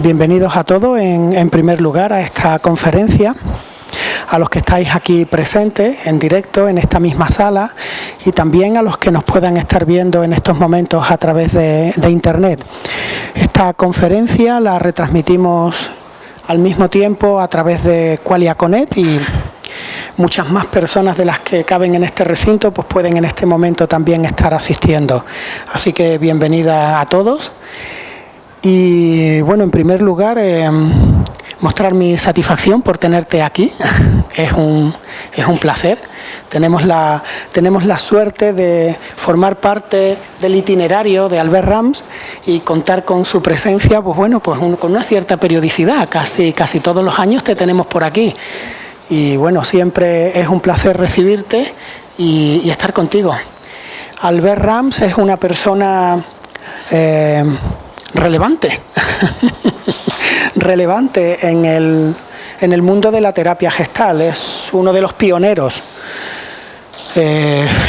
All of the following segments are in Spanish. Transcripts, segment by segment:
bienvenidos a todos en primer lugar a esta conferencia, a los que estáis aquí presentes en directo en esta misma sala y también a los que nos puedan estar viendo en estos momentos a través de internet. Esta conferencia la retransmitimos al mismo tiempo a través de QualiaConnect y muchas más personas de las que caben en este recinto pues pueden en este momento también estar asistiendo. Así que bienvenida a todos. Y bueno, en primer lugar, mostrar mi satisfacción por tenerte aquí. Es un placer. Tenemos la suerte de formar parte del itinerario de Albert Rams y contar con su presencia, pues bueno, pues con una cierta periodicidad. Casi todos los años te tenemos por aquí. Y bueno, siempre es un placer recibirte y estar contigo. Albert Rams es una persona relevante, relevante en el mundo de la terapia gestal. Es uno de los pioneros.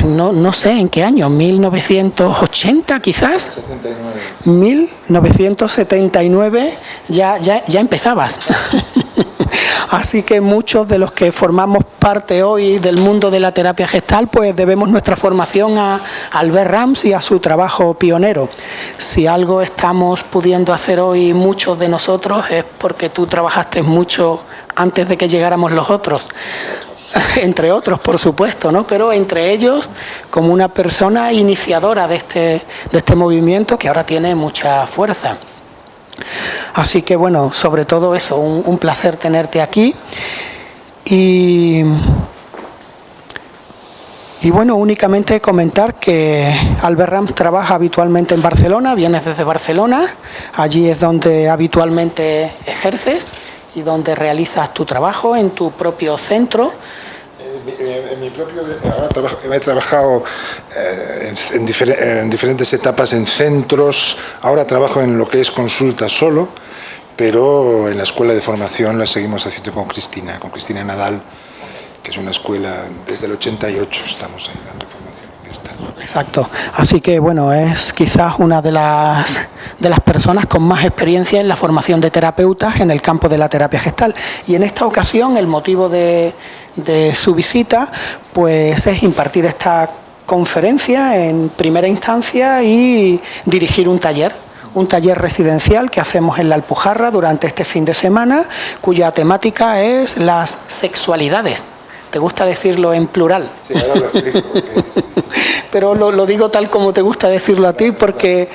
No sé en qué año, 1980 quizás. 79. 1979 ya empezabas. Así que muchos de los que formamos parte hoy del mundo de la terapia gestal, pues debemos nuestra formación a Albert Rams y a su trabajo pionero. Si algo estamos pudiendo hacer hoy muchos de nosotros es porque tú trabajaste mucho antes de que llegáramos los otros. Entre otros, por supuesto, ¿no? Pero entre ellos, como una persona iniciadora de este movimiento que ahora tiene mucha fuerza. Así que bueno, sobre todo eso, un placer tenerte aquí. Y bueno, únicamente comentar que Albert Rams trabaja habitualmente en Barcelona, vienes desde Barcelona, allí es donde habitualmente ejerces y donde realizas tu trabajo en tu propio centro. En mi propio, ahora he trabajado en diferentes etapas en centros. Ahora trabajo en lo que es consulta solo, pero en la escuela de formación la seguimos haciendo con Cristina Nadal, que es una escuela desde el 88, estamos ahí dando formación en esta. Exacto. Así que bueno, es quizás una de las personas con más experiencia en la formación de terapeutas en el campo de la terapia gestal. Y en esta ocasión el motivo de su visita pues es impartir esta conferencia en primera instancia y dirigir un taller residencial que hacemos en La Alpujarra durante este fin de semana, cuya temática es las sexualidades. ¿Te gusta decirlo en plural? Sí, ahora lo explico. Pero lo digo tal como te gusta decirlo a ti porque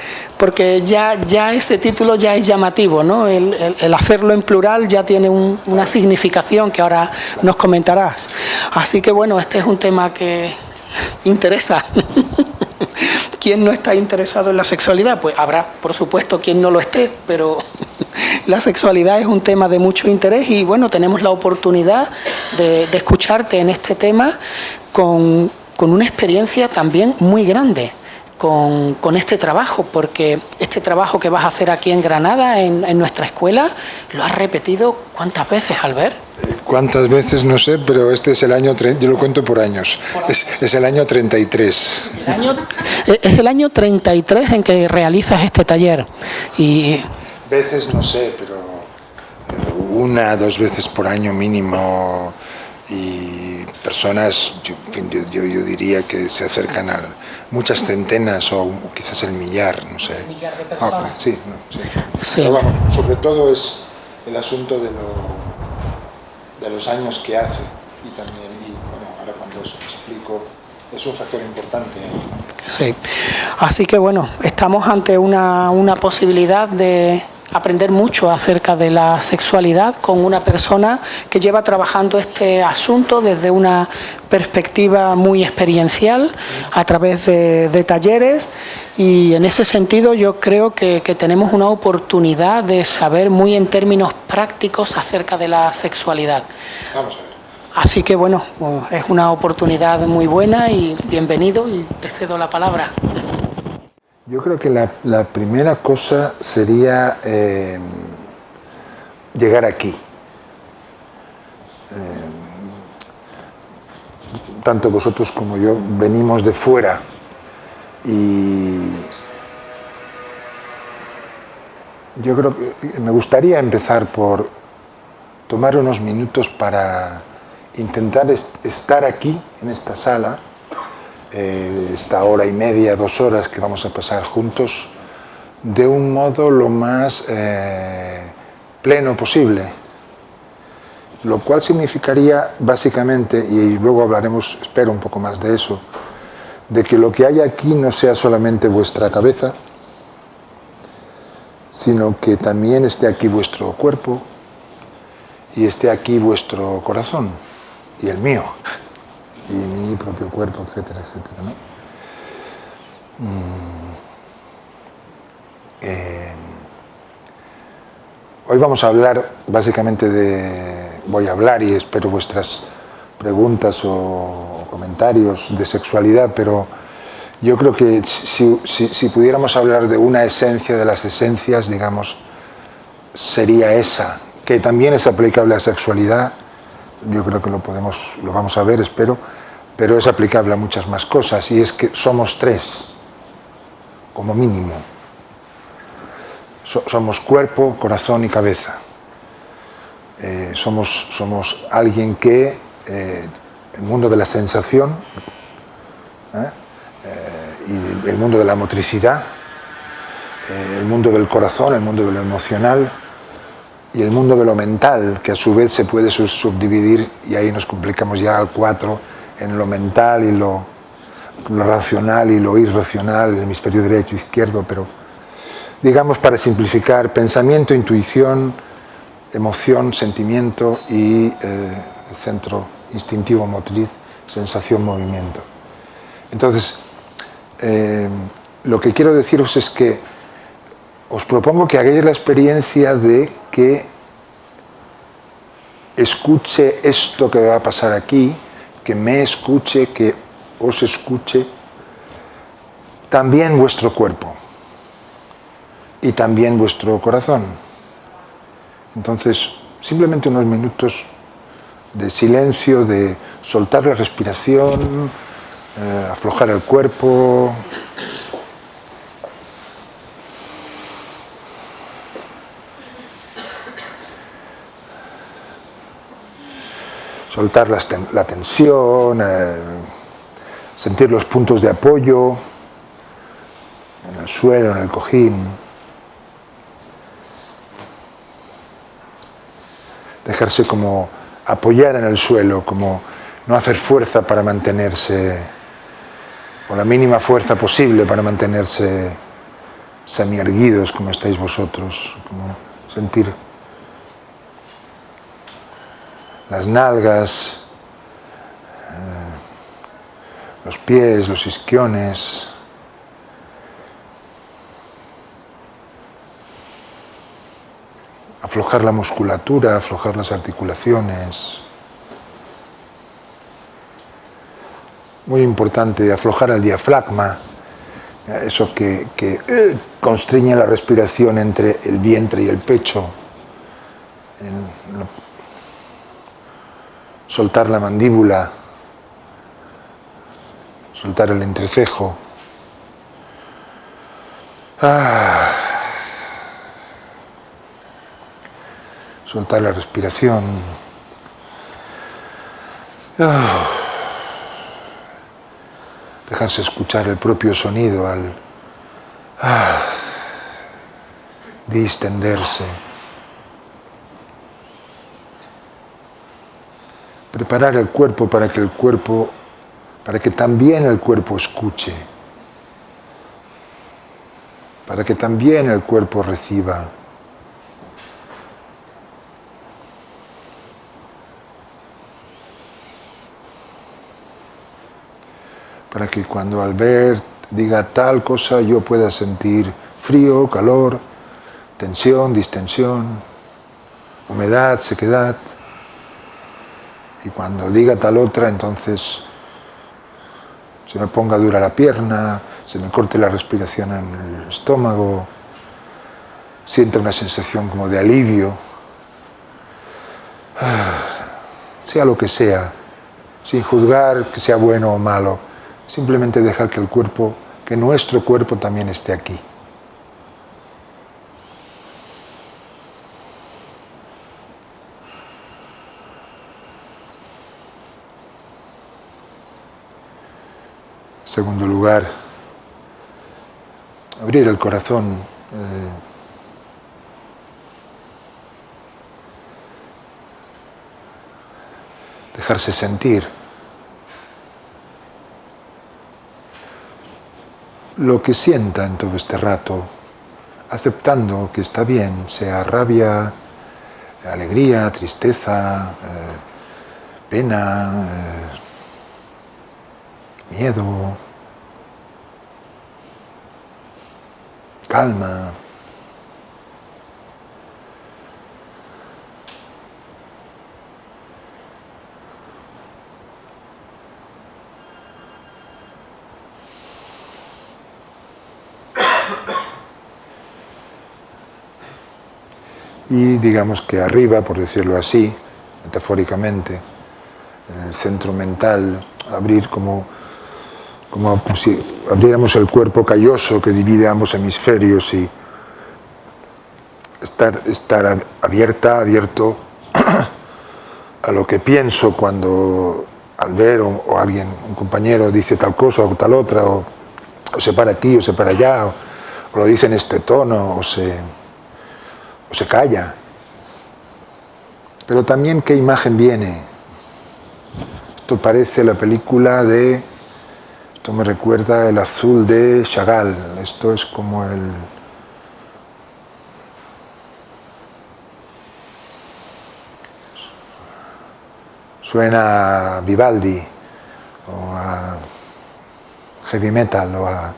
ya ese título ya es llamativo, ¿no? El hacerlo en plural ya tiene una significación que ahora nos comentarás. Así que bueno, este es un tema que interesa. ¿Quién no está interesado en la sexualidad? Pues habrá, por supuesto, quien no lo esté, pero la sexualidad es un tema de mucho interés y bueno, tenemos la oportunidad de escucharte en este tema con una experiencia también muy grande con este trabajo, porque este trabajo que vas a hacer aquí en Granada, en nuestra escuela, lo has repetido ¿cuántas veces, Albert? ¿Cuántas veces? No sé, pero este es el año, yo lo cuento por años, es el año 33. Es el año 33 en que realizas este taller. Y veces no sé, pero 1 o 2 veces por año mínimo, y personas, yo diría que se acercan a muchas centenas o quizás el millar, no sé. ¿Un millar de personas? Sí. Sí. Pero bueno, sobre todo es el asunto de los años que hace y también, bueno, ahora cuando os explico, es un factor importante. Sí, así que bueno, estamos ante una posibilidad de aprender mucho acerca de la sexualidad con una persona que lleva trabajando este asunto desde una perspectiva muy experiencial a través de talleres, y en ese sentido yo creo que tenemos una oportunidad de saber muy en términos prácticos acerca de la sexualidad. Vamos a ver. Así que bueno, es una oportunidad muy buena y bienvenido, y te cedo la palabra. Yo creo que la primera cosa sería llegar aquí. Tanto vosotros como yo venimos de fuera y Yo creo que me gustaría empezar por tomar unos minutos para intentar estar aquí, en esta sala, esta hora y media, 2 horas que vamos a pasar juntos, de un modo lo más pleno posible. Lo cual significaría, básicamente, y luego hablaremos, espero, un poco más de eso, de que lo que hay aquí no sea solamente vuestra cabeza, sino que también esté aquí vuestro cuerpo y esté aquí vuestro corazón y el mío y mi propio cuerpo, etcétera, etcétera, ¿no? Hoy vamos a hablar básicamente voy a hablar y espero vuestras preguntas o comentarios de sexualidad, pero yo creo que si pudiéramos hablar de una esencia de las esencias, digamos, sería esa, que también es aplicable a sexualidad. Yo creo que lo vamos a ver, espero, pero es aplicable a muchas más cosas, y es que somos 3, como mínimo. Somos cuerpo, corazón y cabeza. Somos alguien que el mundo de la sensación y el mundo de la motricidad, el mundo del corazón, el mundo de lo emocional y el mundo de lo mental, que a su vez se puede subdividir, y ahí nos complicamos ya al 4, en lo mental y lo racional y lo irracional, el hemisferio derecho, izquierdo, pero digamos, para simplificar, pensamiento, intuición, emoción, sentimiento y el centro instintivo motriz, sensación, movimiento. Entonces, lo que quiero deciros es que os propongo que hagáis la experiencia de que escuche esto que va a pasar aquí, que me escuche, que os escuche también vuestro cuerpo y también vuestro corazón. Entonces, simplemente unos minutos de silencio, de soltar la respiración, aflojar el cuerpo. Soltar la tensión, sentir los puntos de apoyo en el suelo, en el cojín. Dejarse como apoyar en el suelo, como no hacer fuerza para mantenerse, o la mínima fuerza posible para mantenerse semi-erguidos como estáis vosotros, como sentir las nalgas, los pies, los isquiones. Aflojar la musculatura, aflojar las articulaciones. Muy importante, aflojar el diafragma, eso que constriñe la respiración entre el vientre y el pecho. Soltar la mandíbula, soltar el entrecejo. Soltar la respiración. Dejarse escuchar el propio sonido al distenderse. Preparar el cuerpo para que también el cuerpo escuche, para que también el cuerpo reciba. Para que cuando Albert diga tal cosa yo pueda sentir frío, calor, tensión, distensión, humedad, sequedad. Y cuando diga tal otra, entonces se me ponga dura la pierna, se me corte la respiración en el estómago, sienta una sensación como de alivio. Sea lo que sea, sin juzgar que sea bueno o malo, simplemente dejar que el cuerpo, que nuestro cuerpo también esté aquí. segundo lugar, abrir el corazón, dejarse sentir. Lo que sienta en todo este rato, aceptando que está bien, sea rabia, alegría, tristeza, pena, miedo, calma. Y digamos que arriba, por decirlo así, metafóricamente, en el centro mental, abrir como si abriéramos el cuerpo calloso que divide ambos hemisferios y estar abierto a lo que pienso cuando al ver o alguien, un compañero dice tal cosa o tal otra, o se para aquí o se para allá, o lo dice en este tono, o se calla. Pero también qué imagen viene. Esto parece la película esto me recuerda el azul de Chagall. Esto es como suena a Vivaldi, o a heavy metal, o a...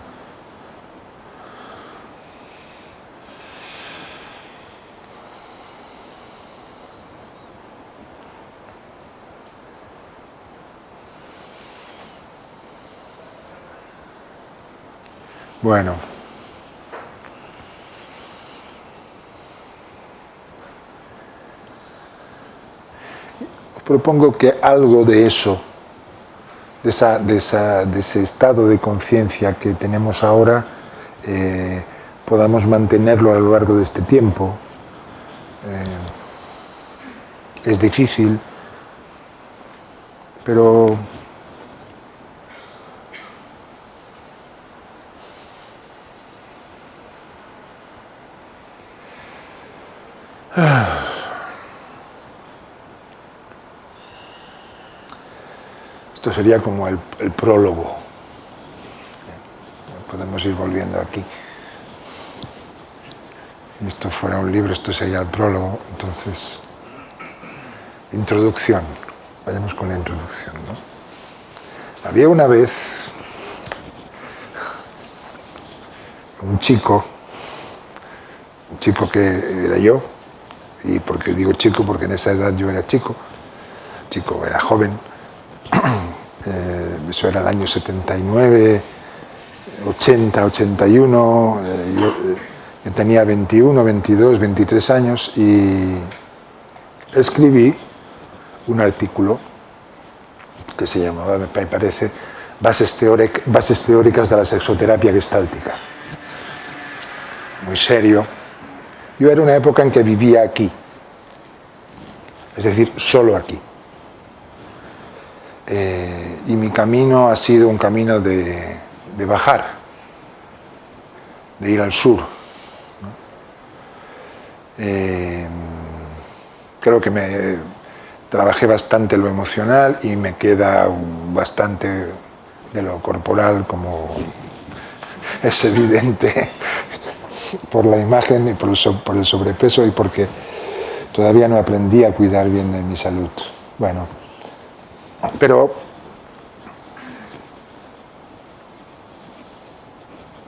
Bueno, os propongo que algo de eso, de ese estado de conciencia que tenemos ahora, podamos mantenerlo a lo largo de este tiempo. Es difícil, pero esto sería como el prólogo. Podemos ir volviendo aquí. Si esto fuera un libro, esto sería el prólogo. Entonces, introducción. Vayamos con la introducción, ¿no? Había una vez un chico que era yo, y porque digo chico, porque en esa edad yo era chico, era joven, eso era el año 79, 80, 81, yo tenía 21, 22, 23 años y escribí un artículo que se llamaba, me parece, Bases teóricas de la sexoterapia gestáltica. Muy serio. Yo era una época en que vivía aquí, es decir, solo aquí. Y mi camino ha sido un camino de bajar, de ir al sur, ¿no? Creo que trabajé bastante lo emocional y me queda bastante de lo corporal, como es evidente por la imagen y por el sobrepeso y porque todavía no aprendí a cuidar bien de mi salud. Bueno, pero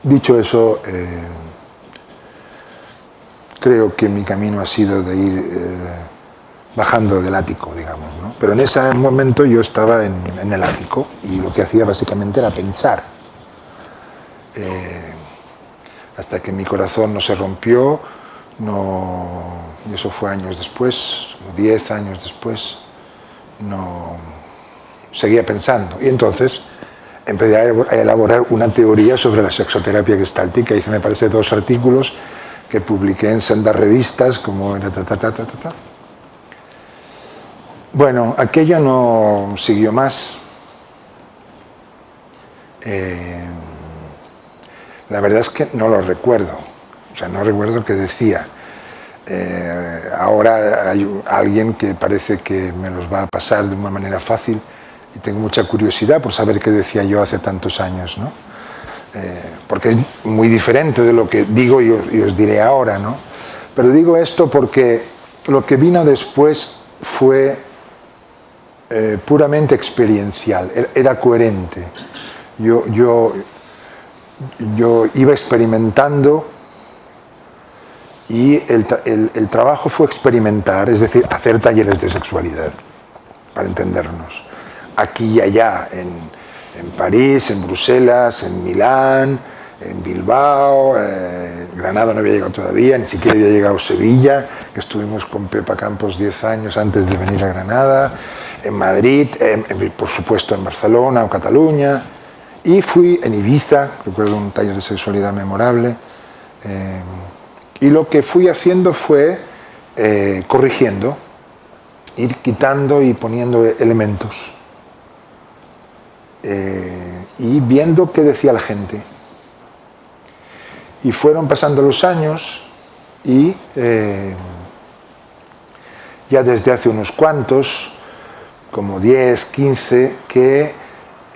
dicho eso, creo que mi camino ha sido de ir bajando del ático, digamos, ¿no? Pero en ese momento yo estaba en el ático y lo que hacía básicamente era pensar. Hasta que mi corazón no se rompió, y eso fue años después, 10 años después, seguía pensando. Y entonces empecé a elaborar una teoría sobre la sexoterapia gestáltica. Hice, me parece, 2 artículos que publiqué en sendas revistas, como era Bueno, aquello no siguió más. La verdad es que no lo recuerdo, o sea, no recuerdo qué decía. Ahora hay alguien que parece que me los va a pasar de una manera fácil y tengo mucha curiosidad por saber qué decía yo hace tantos años, ¿no? Porque es muy diferente de lo que digo y os diré ahora, ¿no? Pero digo esto porque lo que vino después fue puramente experiencial, era coherente. Yo iba experimentando y el trabajo fue experimentar, es decir, hacer talleres de sexualidad, para entendernos, aquí y allá, en París, en Bruselas, en Milán, en Bilbao, Granada no había llegado todavía, ni siquiera había llegado Sevilla, que estuvimos con Pepa Campos 10 años antes de venir a Granada, en Madrid, por supuesto en Barcelona o Cataluña, y fui en Ibiza, recuerdo un taller de sexualidad memorable, y lo que fui haciendo fue corrigiendo, ir quitando y poniendo elementos, y viendo qué decía la gente. Y fueron pasando los años y ya desde hace unos cuantos, como 10, 15, que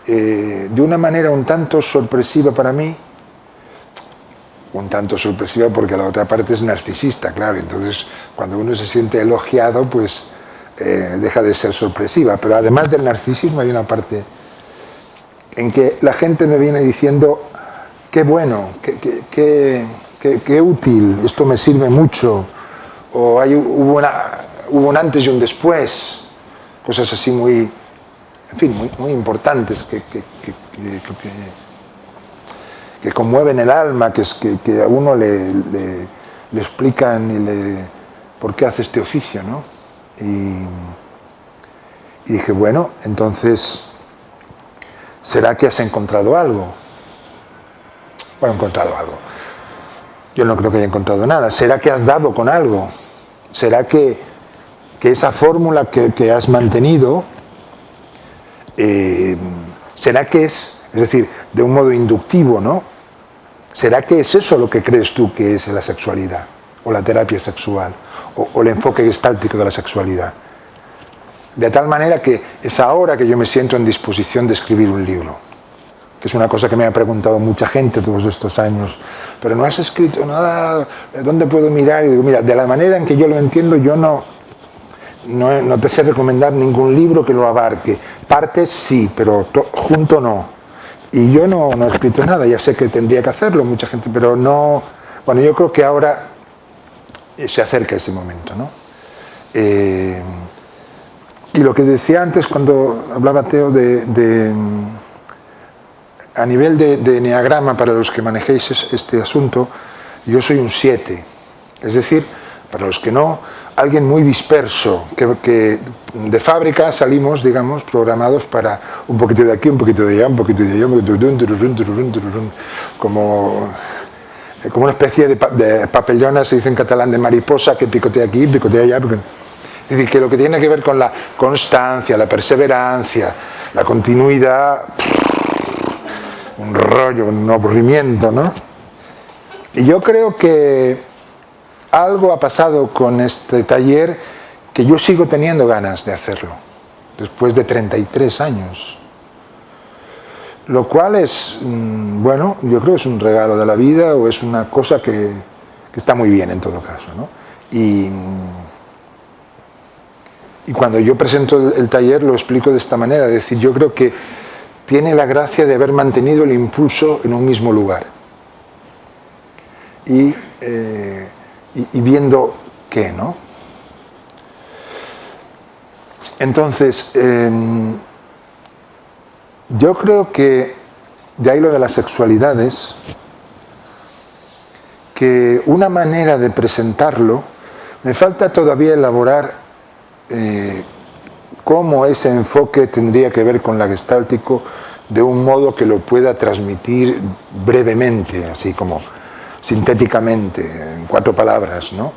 de una manera un tanto sorpresiva para mí, un tanto sorpresiva porque la otra parte es narcisista, claro, entonces cuando uno se siente elogiado, pues deja de ser sorpresiva, pero además del narcisismo hay una parte en que la gente me viene diciendo: qué bueno, qué útil, esto me sirve mucho, o hubo un antes y un después, cosas así muy, en fin, muy importantes que conmueven el alma, que a uno le explican por qué hace este oficio, ¿no? Y dije, bueno, entonces, ¿será que has encontrado algo? Bueno, encontrado algo. Yo no creo que haya encontrado nada. ¿Será que has dado con algo? ¿Será que esa fórmula que has mantenido, será que es decir, de un modo inductivo, ¿no? ¿Será que es eso lo que crees tú que es la sexualidad? O la terapia sexual, o el enfoque gestáltico de la sexualidad. De tal manera que es ahora que yo me siento en disposición de escribir un libro, que es una cosa que me ha preguntado mucha gente todos estos años. Pero no has escrito nada, ¿dónde puedo mirar? Y digo, mira, de la manera en que yo lo entiendo, yo no te sé recomendar ningún libro que lo abarque. Partes sí, pero junto no. Y yo no he escrito nada, ya sé que tendría que hacerlo mucha gente, pero no. Bueno, yo creo que ahora se acerca ese momento, ¿no? Y lo que decía antes cuando hablaba Teo a nivel de enneagrama, para los que manejéis este asunto, yo soy un 7. Es decir, para los que no, alguien muy disperso, que de fábrica salimos, digamos, programados para un poquito de aquí, un poquito de allá, un poquito de allá, como una especie de papellona, se dice en catalán, de mariposa que picotea aquí, picotea allá. Es decir, que lo que tiene que ver con la constancia, la perseverancia, la continuidad, un rollo, un aburrimiento, ¿no? Y yo creo que algo ha pasado con este taller, que yo sigo teniendo ganas de hacerlo, después de 33 años. Lo cual es, bueno, yo creo que es un regalo de la vida, o es una cosa que está muy bien en todo caso, ¿no? Y cuando yo presento el taller lo explico de esta manera, es decir, yo creo que tiene la gracia de haber mantenido el impulso en un mismo lugar. Y viendo qué, ¿no? Entonces, yo creo que, de ahí lo de las sexualidades, que una manera de presentarlo, me falta todavía elaborar cómo ese enfoque tendría que ver con la gestáltico de un modo que lo pueda transmitir brevemente, así como sintéticamente, en 4 palabras, ¿no?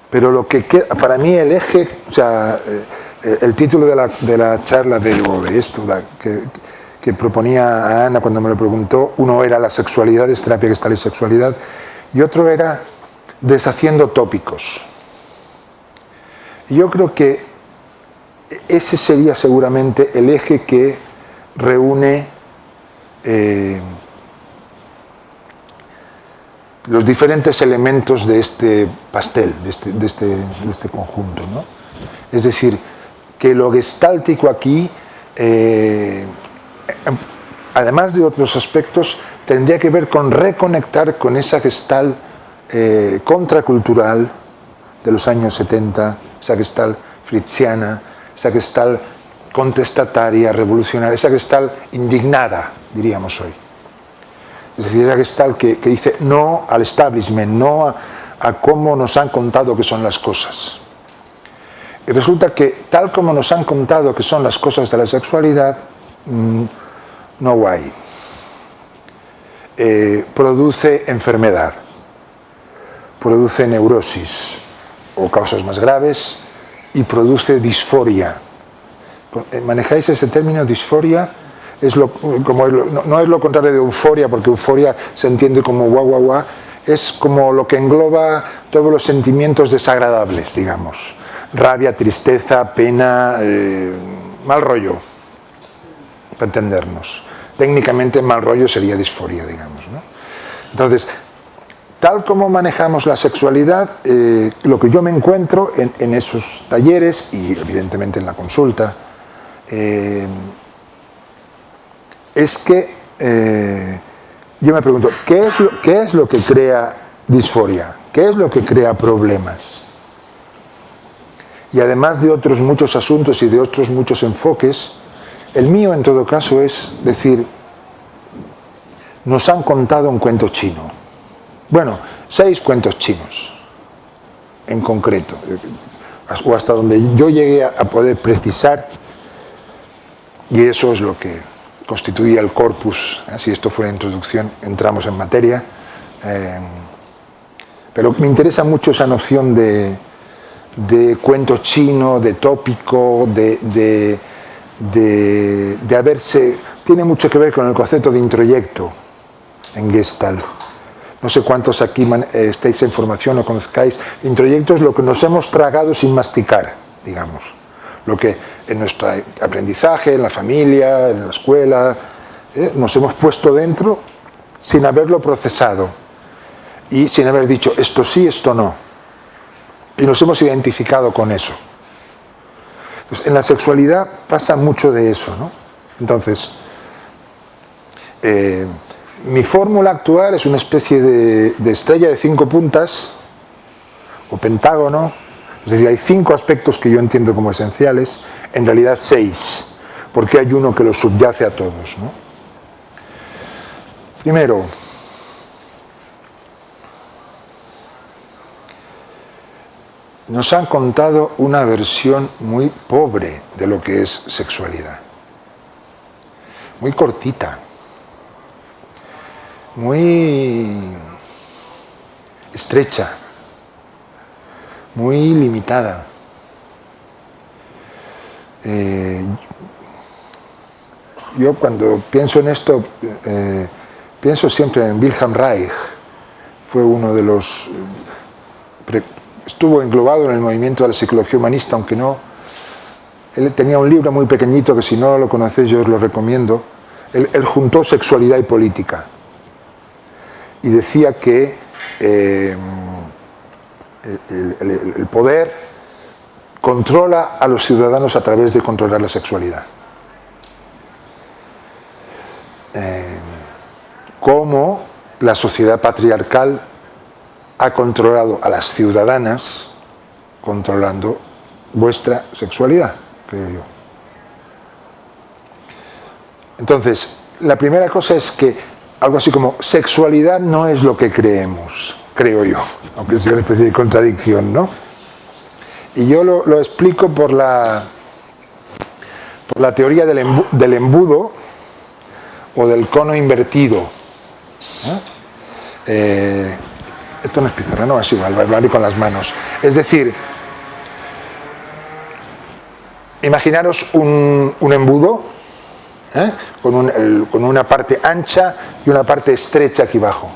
Pero lo que queda, para mí el eje, o sea, el título de la charla de esto que proponía a Ana cuando me lo preguntó, uno era la sexualidad, es terapia gestal y sexualidad, y otro era deshaciendo tópicos. Y yo creo que ese sería seguramente el eje que reúne los diferentes elementos de este pastel, de este conjunto, ¿no? Es decir, que lo gestáltico aquí, además de otros aspectos, tendría que ver con reconectar con esa gestal contracultural de los años 70, esa gestal fritziana, esa gestal contestataria, revolucionaria, esa gestal indignada, diríamos hoy. Es decir, esa gestal que dice no al establishment, no a cómo nos han contado que son las cosas. Y resulta que tal como nos han contado que son las cosas de la sexualidad, no guay. Produce enfermedad, produce neurosis o causas más graves y produce disforia. ¿Manejáis ese término, disforia? No es lo contrario de euforia, porque euforia se entiende como guau, guau, guau. Es como lo que engloba todos los sentimientos desagradables, digamos. Rabia, tristeza, pena, mal rollo, para entendernos. Técnicamente mal rollo sería disforia, digamos, ¿no? Entonces, tal como manejamos la sexualidad, lo que yo me encuentro en esos talleres y evidentemente en la consulta, es que yo me pregunto, ¿qué es lo que crea disforia? ¿Qué es lo que crea problemas? Y además de otros muchos asuntos y de otros muchos enfoques, el mío en todo caso es decir, nos han contado un cuento chino. Bueno, 6 cuentos chinos, en concreto, o hasta donde yo llegué a poder precisar, y eso es lo que constituía el corpus. Si esto fuera introducción, entramos en materia, pero me interesa mucho esa noción de cuento chino, de tópico, de haberse... Tiene mucho que ver con el concepto de introyecto en Gestalt. No sé cuántos aquí estéis en formación o conozcáis. Introyecto es lo que nos hemos tragado sin masticar, digamos. Lo que en nuestro aprendizaje, en la familia, en la escuela, nos hemos puesto dentro sin haberlo procesado y sin haber dicho esto sí, esto no. Y nos hemos identificado con eso. Pues en la sexualidad pasa mucho de eso, ¿no? Entonces, mi fórmula actual es una especie de estrella de 5 puntas o pentágono. Es decir, hay 5 aspectos que yo entiendo como esenciales, en realidad 6, porque hay uno que los subyace a todos, ¿no? Primero, nos han contado una versión muy pobre de lo que es sexualidad, muy cortita, muy estrecha, muy limitada. Yo cuando pienso en esto, pienso siempre en Wilhelm Reich. Fue uno de los... estuvo englobado en el movimiento de la psicología humanista, aunque no... Él tenía un libro muy pequeñito que si no lo conocéis yo os lo recomiendo. Él juntó sexualidad y política. Y decía que el poder controla a los ciudadanos a través de controlar la sexualidad. Cómo la sociedad patriarcal ha controlado a las ciudadanas controlando vuestra sexualidad, creo yo. Entonces, la primera cosa es que algo así como sexualidad no es lo que creemos, creo yo, aunque sea una especie de contradicción, ¿no? Y yo lo explico por la teoría del embudo o del cono invertido. Esto no es pizarra, no, es igual, va a hablar con las manos. Es decir, Imaginaros un embudo, con una parte ancha y una parte estrecha aquí abajo.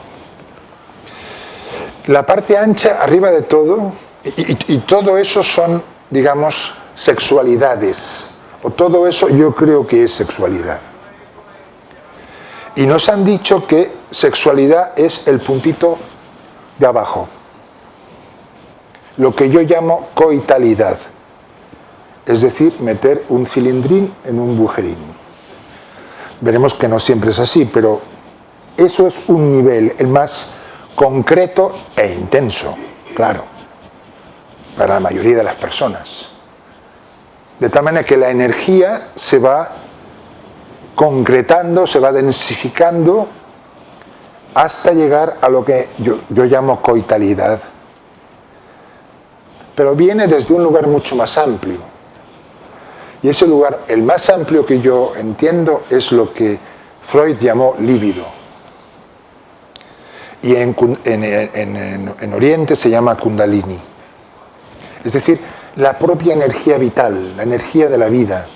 La parte ancha arriba de todo, y todo eso son, digamos, sexualidades, o todo eso yo creo que es sexualidad. Y nos han dicho que sexualidad es el puntito de abajo, lo que yo llamo coitalidad, es decir, meter un cilindrín en un bujerín. Veremos que no siempre es así, pero eso es un nivel, el más concreto e intenso, claro, para la mayoría de las personas. De tal manera que la energía se va concretando, se va densificando hasta llegar a lo que yo llamo coitalidad. Pero viene desde un lugar mucho más amplio. Y ese lugar, el más amplio que yo entiendo, es lo que Freud llamó líbido. Y en Oriente se llama Kundalini. Es decir, la propia energía vital, la energía de la vida.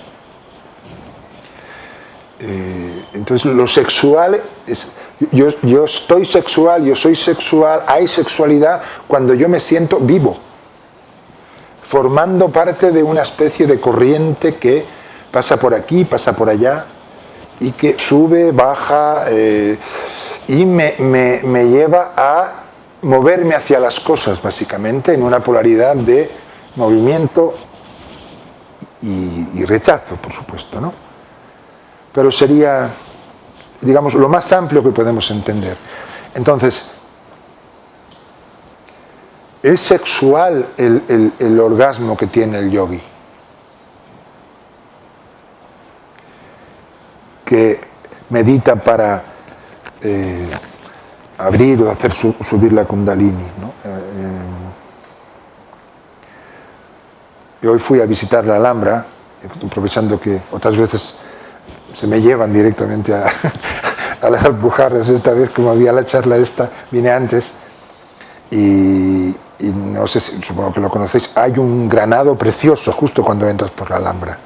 Entonces lo sexual es, yo estoy sexual, yo soy sexual, hay sexualidad cuando yo me siento vivo, formando parte de una especie de corriente que pasa por aquí, pasa por allá y que sube, baja y me lleva a moverme hacia las cosas, básicamente, en una polaridad de movimiento y rechazo, por supuesto, ¿no? Pero sería, digamos, lo más amplio que podemos entender. Entonces, ¿es sexual el orgasmo que tiene el yogi? Que medita para abrir o hacer subir la kundalini, ¿no? Yo hoy fui a visitar la Alhambra, aprovechando que otras veces se me llevan directamente a las Alpujarras. Esta vez, como había la charla esta, vine antes y no sé si, supongo que lo conocéis, hay un granado precioso justo cuando entras por la Alhambra.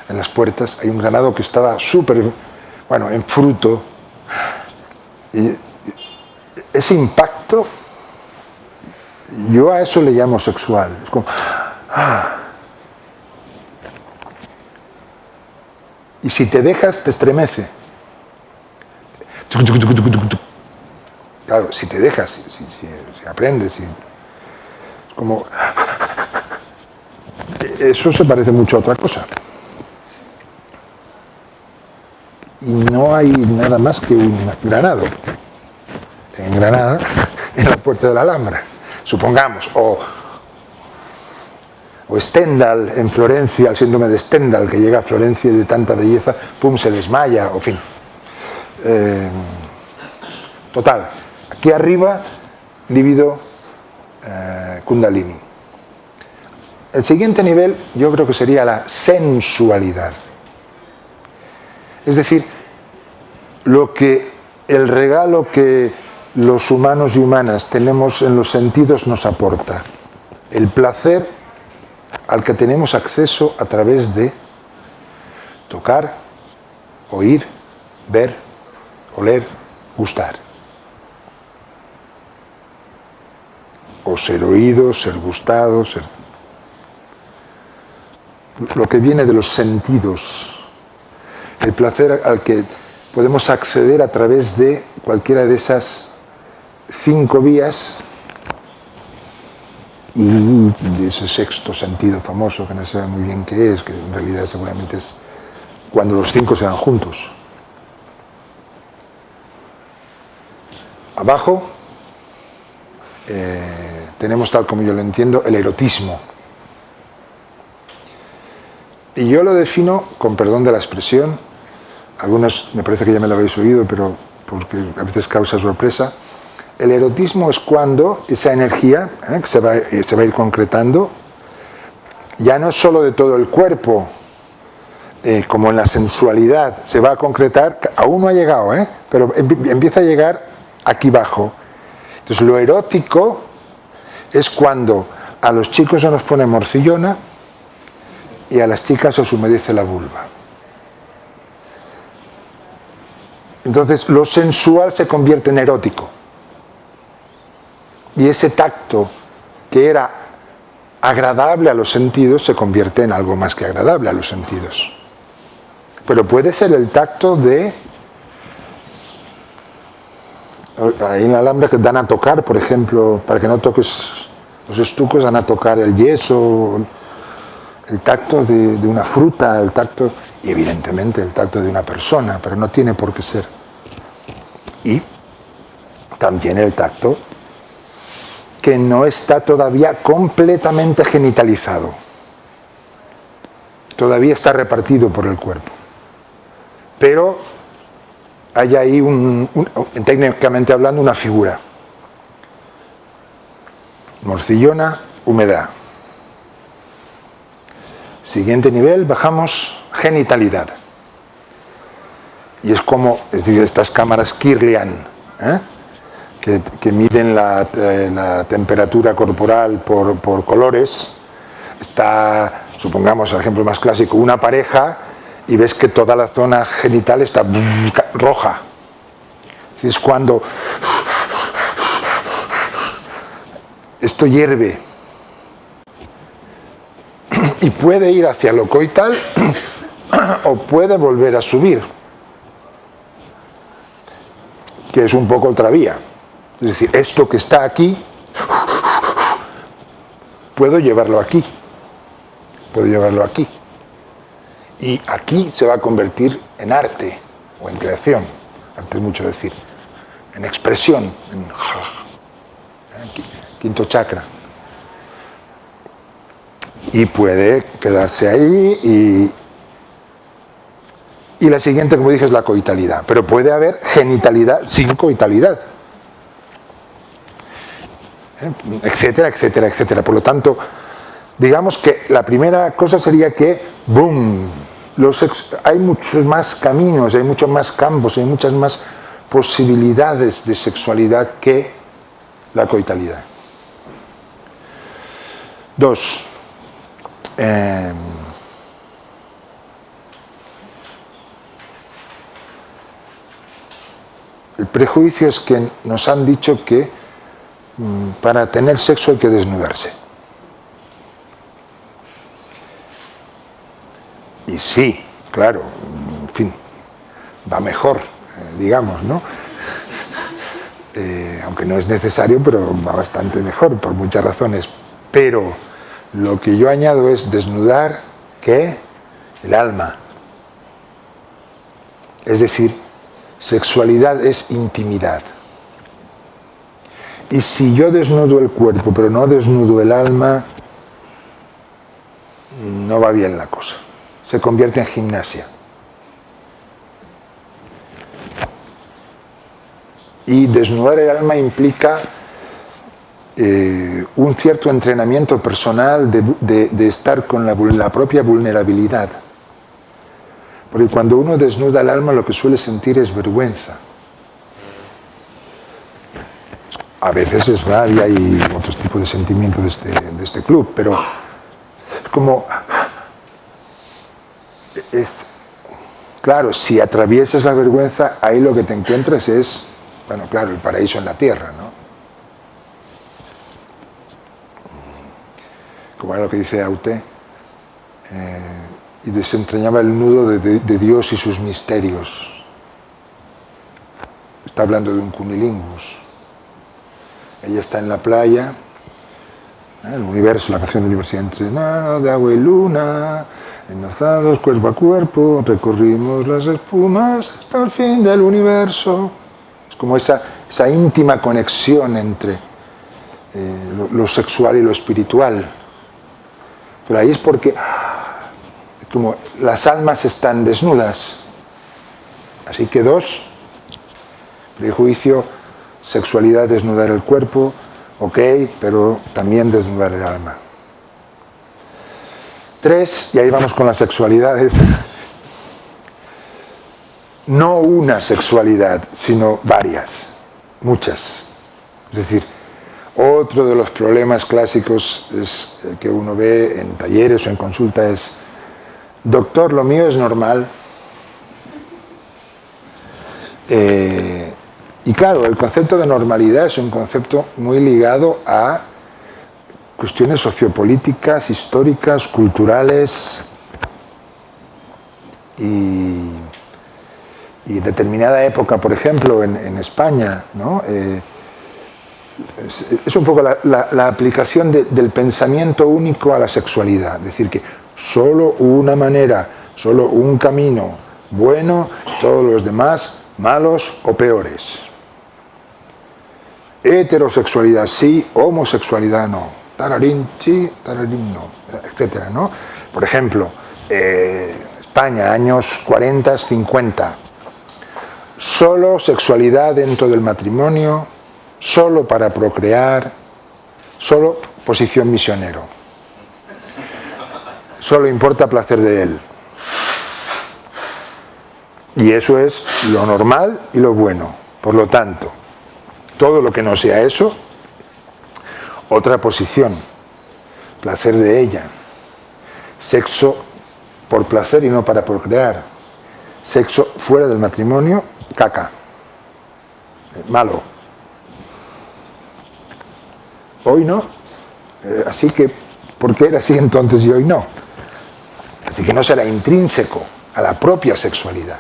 En las puertas hay un granado que estaba súper, bueno, en fruto. Y ese impacto, yo a eso le llamo sexual. Es como, y si te dejas, te estremece. Claro, si te dejas, si aprendes, es como... Eso se parece mucho a otra cosa. Y no hay nada más que un granado en Granada, en la puerta de la Alhambra, supongamos, o Stendhal en Florencia, el síndrome de Stendhal, que llega a Florencia y de tanta belleza, pum, se desmaya, o fin. Total, aquí arriba, líbido, kundalini. El siguiente nivel yo creo que sería la sensualidad. Es decir, el regalo que los humanos y humanas tenemos en los sentidos nos aporta. El placer al que tenemos acceso a través de tocar, oír, ver, oler, gustar. O ser oído, ser gustado, ser... Lo que viene de los sentidos. El placer al que podemos acceder a través de cualquiera de esas 5 vías y de ese sexto sentido famoso que no se sabe muy bien qué es, que en realidad seguramente es cuando los 5 se dan juntos. Abajo tenemos, tal como yo lo entiendo, el erotismo. Y yo lo defino, con perdón de la expresión, algunos me parece que ya me lo habéis oído, pero porque a veces causa sorpresa. El erotismo es cuando esa energía que se va a ir concretando, ya no solo de todo el cuerpo, como en la sensualidad, se va a concretar, aún no ha llegado, pero empieza a llegar aquí abajo. Entonces lo erótico es cuando a los chicos se nos pone morcillona y a las chicas os humedece la vulva. Entonces lo sensual se convierte en erótico. Y ese tacto que era agradable a los sentidos se convierte en algo más que agradable a los sentidos. Pero puede ser el tacto de... Hay en Alhambra que dan a tocar, por ejemplo, para que no toques los estucos, dan a tocar el yeso, el tacto de una fruta, el tacto, y evidentemente el tacto de una persona, pero no tiene por qué ser. Y también el tacto que no está todavía completamente genitalizado. Todavía está repartido por el cuerpo. Pero hay ahí, técnicamente hablando, una figura. Morcillona, humedad. Siguiente nivel, bajamos, genitalidad. Y es como, es decir, estas cámaras Kirlian, que miden la temperatura corporal por colores. Está, supongamos, el ejemplo más clásico, una pareja y ves que toda la zona genital está roja. Es cuando esto hierve y puede ir hacia lo coital o puede volver a subir, que es un poco otra vía. Es decir, esto que está aquí puedo llevarlo aquí, y aquí se va a convertir en arte o en creación. Arte es mucho decir, en expresión, en quinto chakra, y puede quedarse ahí. Y la siguiente, como dije, es la coitalidad, pero puede haber genitalidad sin coitalidad, etcétera, etcétera, etcétera. Por lo tanto, digamos que la primera cosa sería que, ¡boom!, hay muchos más caminos, hay muchos más campos, hay muchas más posibilidades de sexualidad que la coitalidad. 2. El prejuicio es que nos han dicho que para tener sexo hay que desnudarse. Y sí, claro, en fin, va mejor, digamos, ¿no? Aunque no es necesario, pero va bastante mejor por muchas razones. Pero lo que yo añado es desnudar, ¿qué? El alma. Es decir, sexualidad es intimidad. Y si yo desnudo el cuerpo, pero no desnudo el alma, no va bien la cosa. Se convierte en gimnasia. Y desnudar el alma implica un cierto entrenamiento personal de estar con la propia vulnerabilidad. Porque cuando uno desnuda el alma, lo que suele sentir es vergüenza. A veces es rabia y otros tipos de sentimientos de este club, pero es como... Claro, si atraviesas la vergüenza, ahí lo que te encuentras es, bueno, claro, el paraíso en la tierra, ¿no? Como era lo que dice Aute, y desentrañaba el nudo de Dios y sus misterios. Está hablando de un cunilingus. Ella está en la playa, el universo, la canción del universo, entrenado de agua y luna, enlazados cuerpo a cuerpo, recorrimos las espumas hasta el fin del universo. Es como esa íntima conexión entre lo sexual y lo espiritual. Pero ahí es porque como las almas están desnudas. Así que 2, prejuicio, sexualidad, desnudar el cuerpo, ok, pero también desnudar el alma. 3, y ahí vamos con las sexualidades. No una sexualidad, sino varias, muchas. Es decir, otro de los problemas clásicos que uno ve en talleres o en consulta es doctor, lo mío es normal. Y claro, el concepto de normalidad es un concepto muy ligado a cuestiones sociopolíticas, históricas, culturales y determinada época, por ejemplo, en España, ¿no? Es un poco la aplicación del pensamiento único a la sexualidad, es decir, que solo una manera, solo un camino bueno, todos los demás malos o peores. Heterosexualidad sí, homosexualidad no. Tararín sí, tararín no, etcétera, ¿no? Por ejemplo, España, años 40, 50. Solo sexualidad dentro del matrimonio, solo para procrear, solo posición misionero. Solo importa placer de él. Y eso es lo normal y lo bueno. Por lo tanto, todo lo que no sea eso, otra posición, placer de ella. Sexo por placer y no para procrear. Sexo fuera del matrimonio, caca. Malo. Hoy no. Así que, ¿por qué era así entonces y hoy no? Así que no será intrínseco a la propia sexualidad.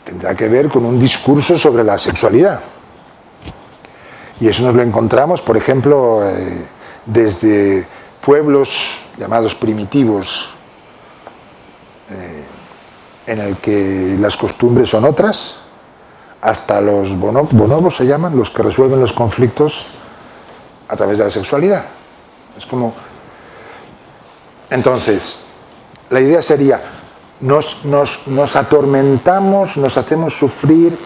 Tendrá que ver con un discurso sobre la sexualidad. Y eso nos lo encontramos, por ejemplo, desde pueblos llamados primitivos, en el que las costumbres son otras, hasta los bonobos se llaman, los que resuelven los conflictos a través de la sexualidad. Es como... Entonces, la idea sería, nos atormentamos, nos hacemos sufrir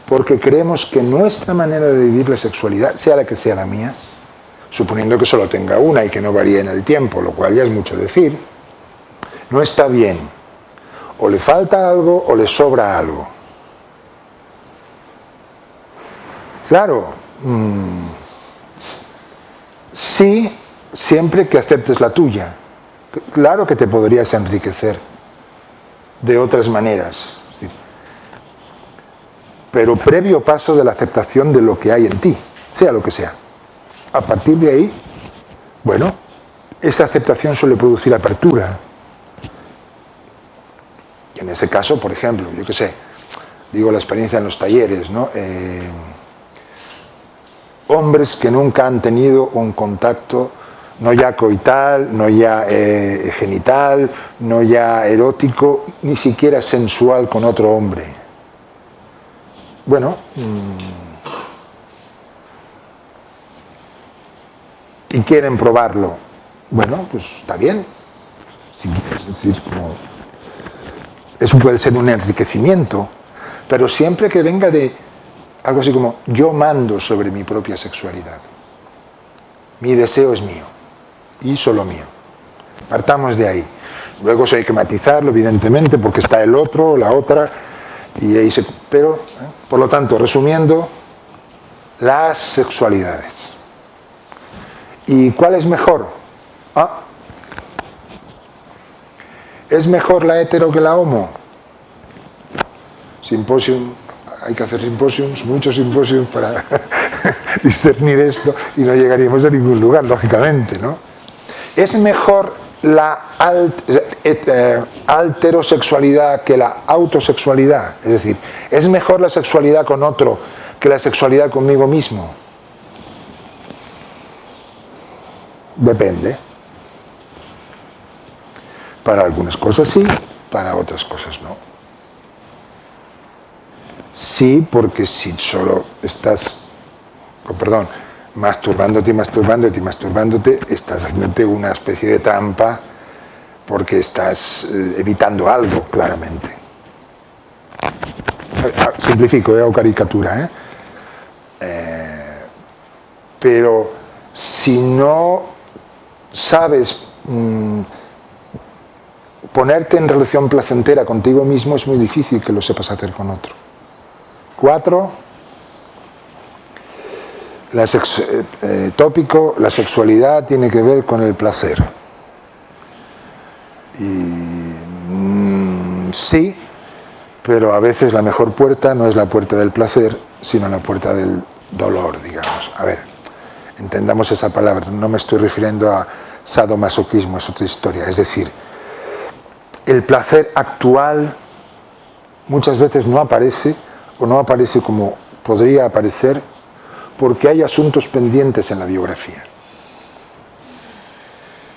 porque creemos que nuestra manera de vivir la sexualidad, sea la que sea la mía, suponiendo que solo tenga una y que no varíe en el tiempo, lo cual ya es mucho decir, no está bien. O le falta algo o le sobra algo. Claro, sí, siempre que aceptes la tuya. Claro que te podrías enriquecer de otras maneras. Pero previo paso de la aceptación de lo que hay en ti, sea lo que sea. A partir de ahí, bueno, esa aceptación suele producir apertura. Y en ese caso, por ejemplo, yo qué sé, digo la experiencia en los talleres, ¿no? Hombres que nunca han tenido un contacto, no ya coital, no ya genital, no ya erótico, ni siquiera sensual con otro hombre. Bueno, y quieren probarlo. Bueno, pues está bien. Es decir, como... Eso puede ser un enriquecimiento, pero siempre que venga de algo así como yo mando sobre mi propia sexualidad. Mi deseo es mío y solo mío. Partamos de ahí. Luego eso hay que matizarlo, evidentemente, porque está el otro, la otra, y ahí se... Pero, por lo tanto, resumiendo, las sexualidades. ¿Y cuál es mejor? ¿Es mejor la hetero que la homo? Simposium, hay que hacer simposiums, muchos simposiums para discernir esto y no llegaríamos a ningún lugar, lógicamente, ¿no? ¿Es mejor la alterosexualidad que la autosexualidad? Es decir, ¿es mejor la sexualidad con otro que la sexualidad conmigo mismo? Depende. Para algunas cosas sí, para otras cosas no. Sí, porque si solo estás, masturbándote, estás haciéndote una especie de trampa porque estás evitando algo, claramente. Simplifico, hago caricatura, pero si no sabes ponerte en relación placentera contigo mismo, es muy difícil que lo sepas hacer con otro. 4. Tópico, la sexualidad tiene que ver con el placer. Y Sí, pero a veces la mejor puerta no es la puerta del placer, sino la puerta del dolor, digamos. A ver, entendamos esa palabra, no me estoy refiriendo a sadomasoquismo, es otra historia. Es decir, el placer actual muchas veces no aparece, o no aparece como podría aparecer, porque hay asuntos pendientes en la biografía.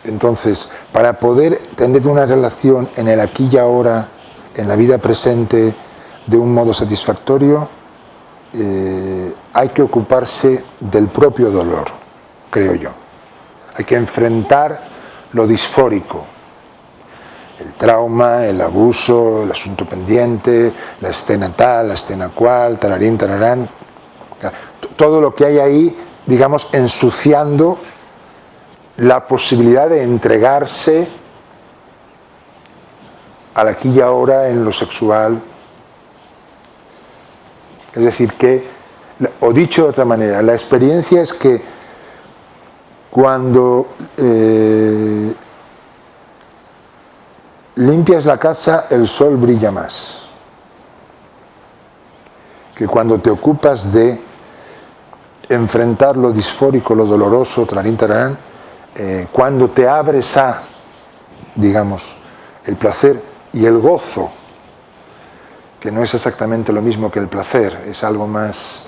Entonces, para poder tener una relación en el aquí y ahora, en la vida presente, de un modo satisfactorio, hay que ocuparse del propio dolor, creo yo. Hay que enfrentar lo disfórico, el trauma, el abuso, el asunto pendiente, la escena tal, la escena cual, tararín, tararán, todo lo que hay ahí, digamos, ensuciando la posibilidad de entregarse al aquí y ahora en lo sexual. Es decir, que, o dicho de otra manera, la experiencia es que cuando limpias la casa, el sol brilla más. Que cuando te ocupas de enfrentar lo disfórico, lo doloroso, trarín, tararán, cuando te abres a, digamos, el placer y el gozo, que no es exactamente lo mismo que el placer, es algo más,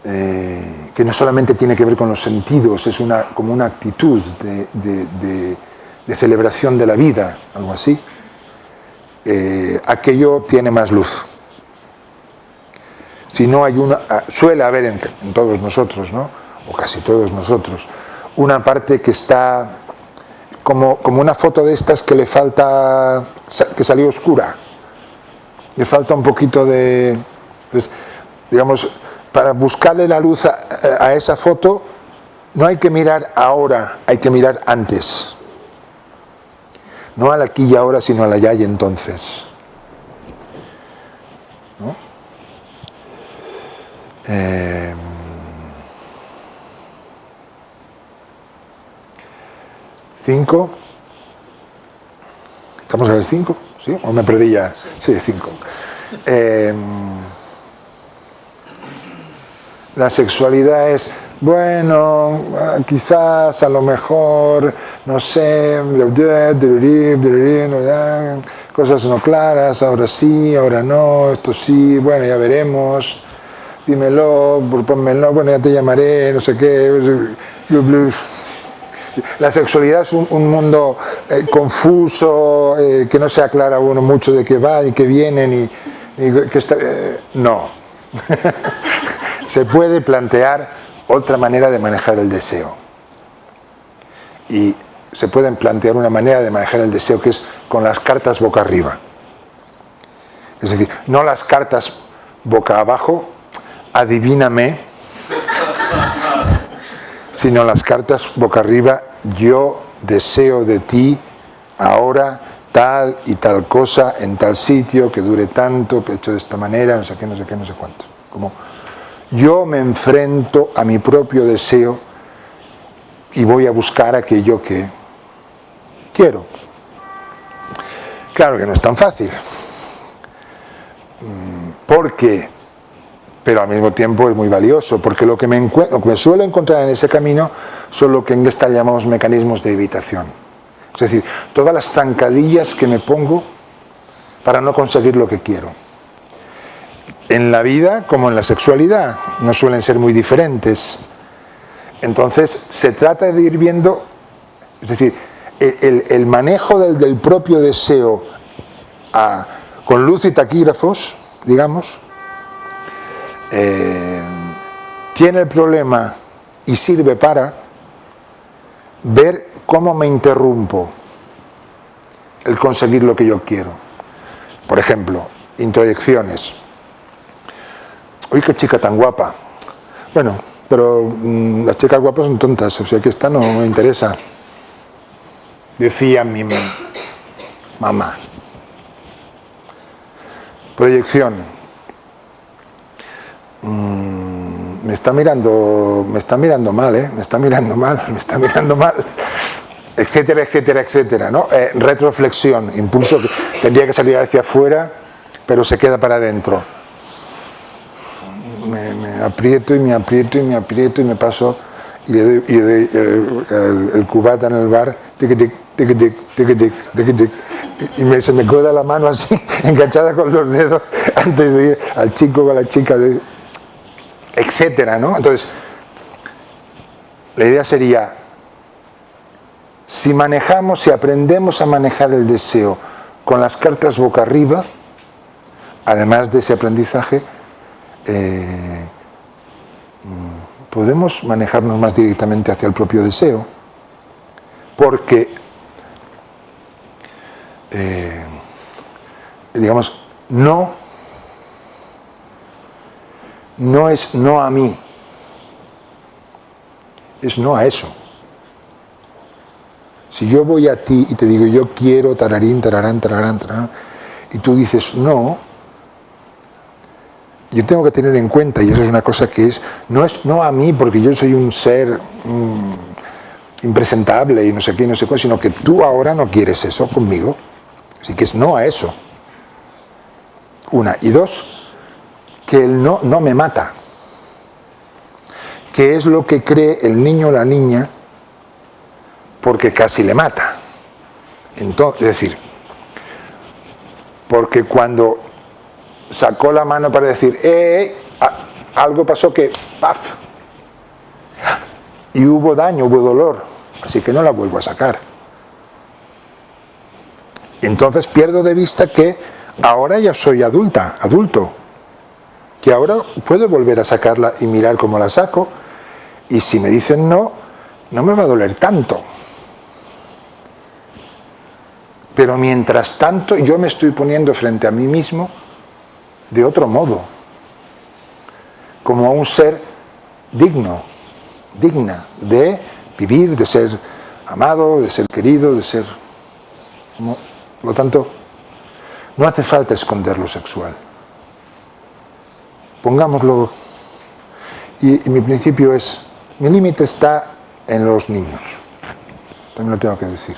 que no solamente tiene que ver con los sentidos, es como una actitud de celebración de la vida, algo así, aquello tiene más luz. Si no hay suele haber en todos nosotros, ¿no? O casi todos nosotros, una parte que está como una foto de estas que le falta, que salió oscura, le falta un poquito de, pues, digamos, para buscarle la luz a esa foto, no hay que mirar ahora, hay que mirar antes. No al aquí y ahora, sino al allá y entonces. ¿No? 5. ¿Estamos en el 5? ¿Sí? ¿O me perdí ya? Sí, 5. La sexualidad es, bueno, quizás, a lo mejor, no sé, cosas no claras, ahora sí, ahora no, esto sí, bueno, ya veremos, dímelo, pónmelo, bueno, ya te llamaré, no sé qué. La sexualidad es un mundo confuso, que no se aclara uno mucho de qué va y qué viene, ni que está, no. Se puede plantear otra manera de manejar el deseo. Y se puede plantear una manera de manejar el deseo que es con las cartas boca arriba. Es decir, no las cartas boca abajo, adivíname, sino las cartas boca arriba, yo deseo de ti ahora tal y tal cosa en tal sitio, que dure tanto, que hecho de esta manera, no sé qué, no sé qué, no sé cuánto. Como yo me enfrento a mi propio deseo y voy a buscar aquello que quiero. Claro que no es tan fácil, pero al mismo tiempo es muy valioso, porque lo que me suelo encontrar en ese camino son lo que en esta llamamos mecanismos de evitación. Es decir, todas las zancadillas que me pongo para no conseguir lo que quiero. En la vida como en la sexualidad, no suelen ser muy diferentes. Entonces, se trata de ir viendo, es decir, el manejo del propio deseo con luz y taquígrafos, digamos, tiene el problema y sirve para ver cómo me interrumpo el conseguir lo que yo quiero. Por ejemplo, introyecciones. Uy, qué chica tan guapa. Bueno, pero las chicas guapas son tontas, o sea que esta no me interesa. Decía mi mamá. Proyección. Me está mirando mal, me está mirando mal. etcétera, etcétera, etcétera, ¿no? Retroflexión, impulso que tendría que salir hacia afuera, pero se queda para adentro. Me aprieto y me aprieto y me aprieto y me paso y le doy el cubata en el bar, tic, tic, tic, tic, tic, tic, tic, tic, y se me queda la mano así, enganchada con los dedos, antes de ir al chico o a la chica, etcétera, ¿no? Entonces, la idea sería, si aprendemos a manejar el deseo con las cartas boca arriba, además de ese aprendizaje, podemos manejarnos más directamente hacia el propio deseo, porque, digamos, no es no a mí, es no a eso. Si yo voy a ti y te digo yo quiero tararín, tararán, tararán, tararán, y tú dices no, yo tengo que tener en cuenta, y eso es una cosa que no es no a mí porque yo soy un ser impresentable y no sé qué, no sé cuál, sino que tú ahora no quieres eso conmigo, así que es no a eso. Una. Y dos, que el no me mata, que es lo que cree el niño o la niña porque casi le mata. Entonces, es decir, porque cuando sacó la mano para decir algo pasó que ¡paf! Y hubo daño, hubo dolor, así que no la vuelvo a sacar. Entonces pierdo de vista que ahora ya soy adulto, que ahora puedo volver a sacarla y mirar cómo la saco, y si me dicen no me va a doler tanto. Pero mientras tanto yo me estoy poniendo frente a mí mismo de otro modo, como un ser digna de vivir, de ser amado, de ser querido, de ser... Por lo tanto, no hace falta esconder lo sexual. Pongámoslo... Y mi principio es, mi límite está en los niños. También lo tengo que decir.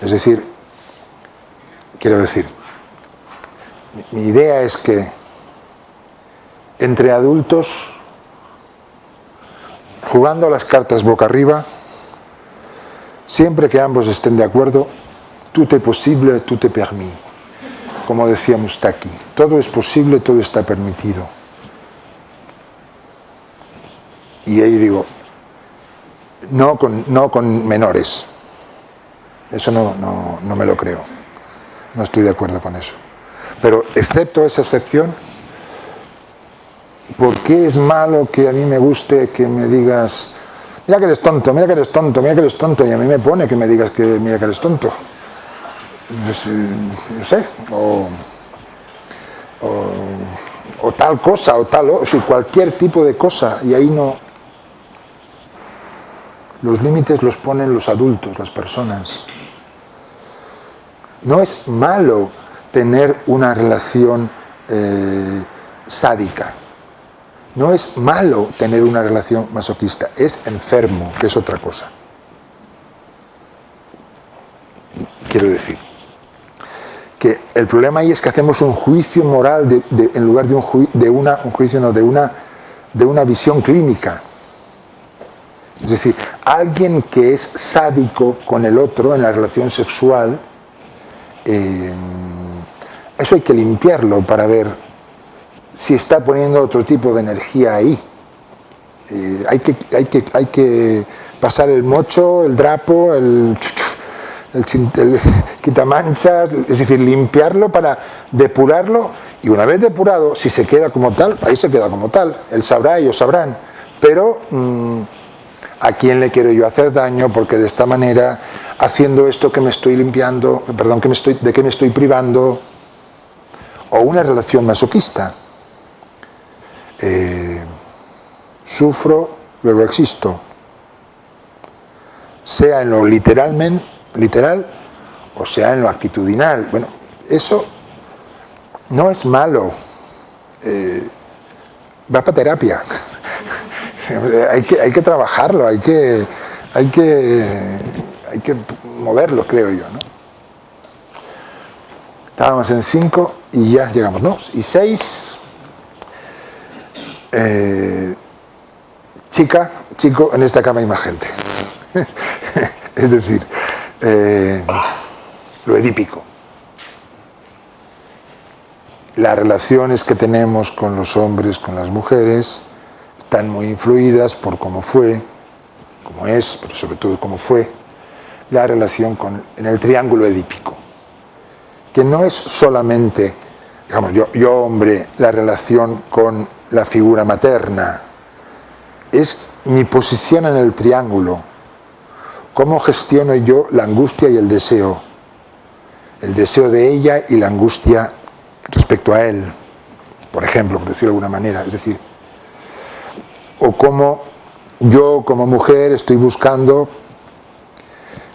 Es decir, quiero decir, mi idea es que entre adultos, jugando a las cartas boca arriba, siempre que ambos estén de acuerdo, tout est possible, tout est permis. Como decía Moustaki, todo es posible, todo está permitido. Y ahí digo, no con menores. Eso no me lo creo. No estoy de acuerdo con eso. Pero excepto esa excepción, ¿por qué es malo que a mí me guste que me digas mira que eres tonto, mira que eres tonto, mira que eres tonto, y a mí me pone que me digas que mira que eres tonto? No sé, o tal cosa, o tal, o sea, cualquier tipo de cosa, y ahí no. Los límites los ponen los adultos, las personas. No es malo tener una relación sádica. No es malo tener una relación masoquista. Es enfermo, que es otra cosa. Quiero decir que el problema ahí es que hacemos un juicio moral en lugar de una visión clínica. Es decir, alguien que es sádico con el otro en la relación sexual, eso hay que limpiarlo para ver si está poniendo otro tipo de energía ahí. Hay que pasar el mocho, el drapo, el quitamanchas, es decir, limpiarlo para depurarlo, y una vez depurado, si se queda como tal, ahí se queda como tal, él sabrá, ellos sabrán, pero ¿a quién le quiero yo hacer daño? Porque de esta manera, haciendo esto que me estoy limpiando, perdón, de qué me estoy privando, o una relación masoquista. Sufro, luego existo. Sea en lo literal o sea en lo actitudinal. Bueno, eso no es malo. Va para terapia. hay que trabajarlo, hay que hay que moverlo, creo yo, ¿no? Estábamos en 5 y ya llegamos, ¿no? Y 6, chica, chico, en esta cama hay más gente. Es decir, lo edípico. Las relaciones que tenemos con los hombres, con las mujeres, están muy influidas por cómo fue, cómo es, pero sobre todo cómo fue la relación en el triángulo edípico. Que no es solamente, digamos, yo hombre, la relación con la figura materna, es mi posición en el triángulo, cómo gestiono yo la angustia y el deseo de ella y la angustia respecto a él, por ejemplo, por decirlo de alguna manera, es decir, o cómo yo como mujer estoy buscando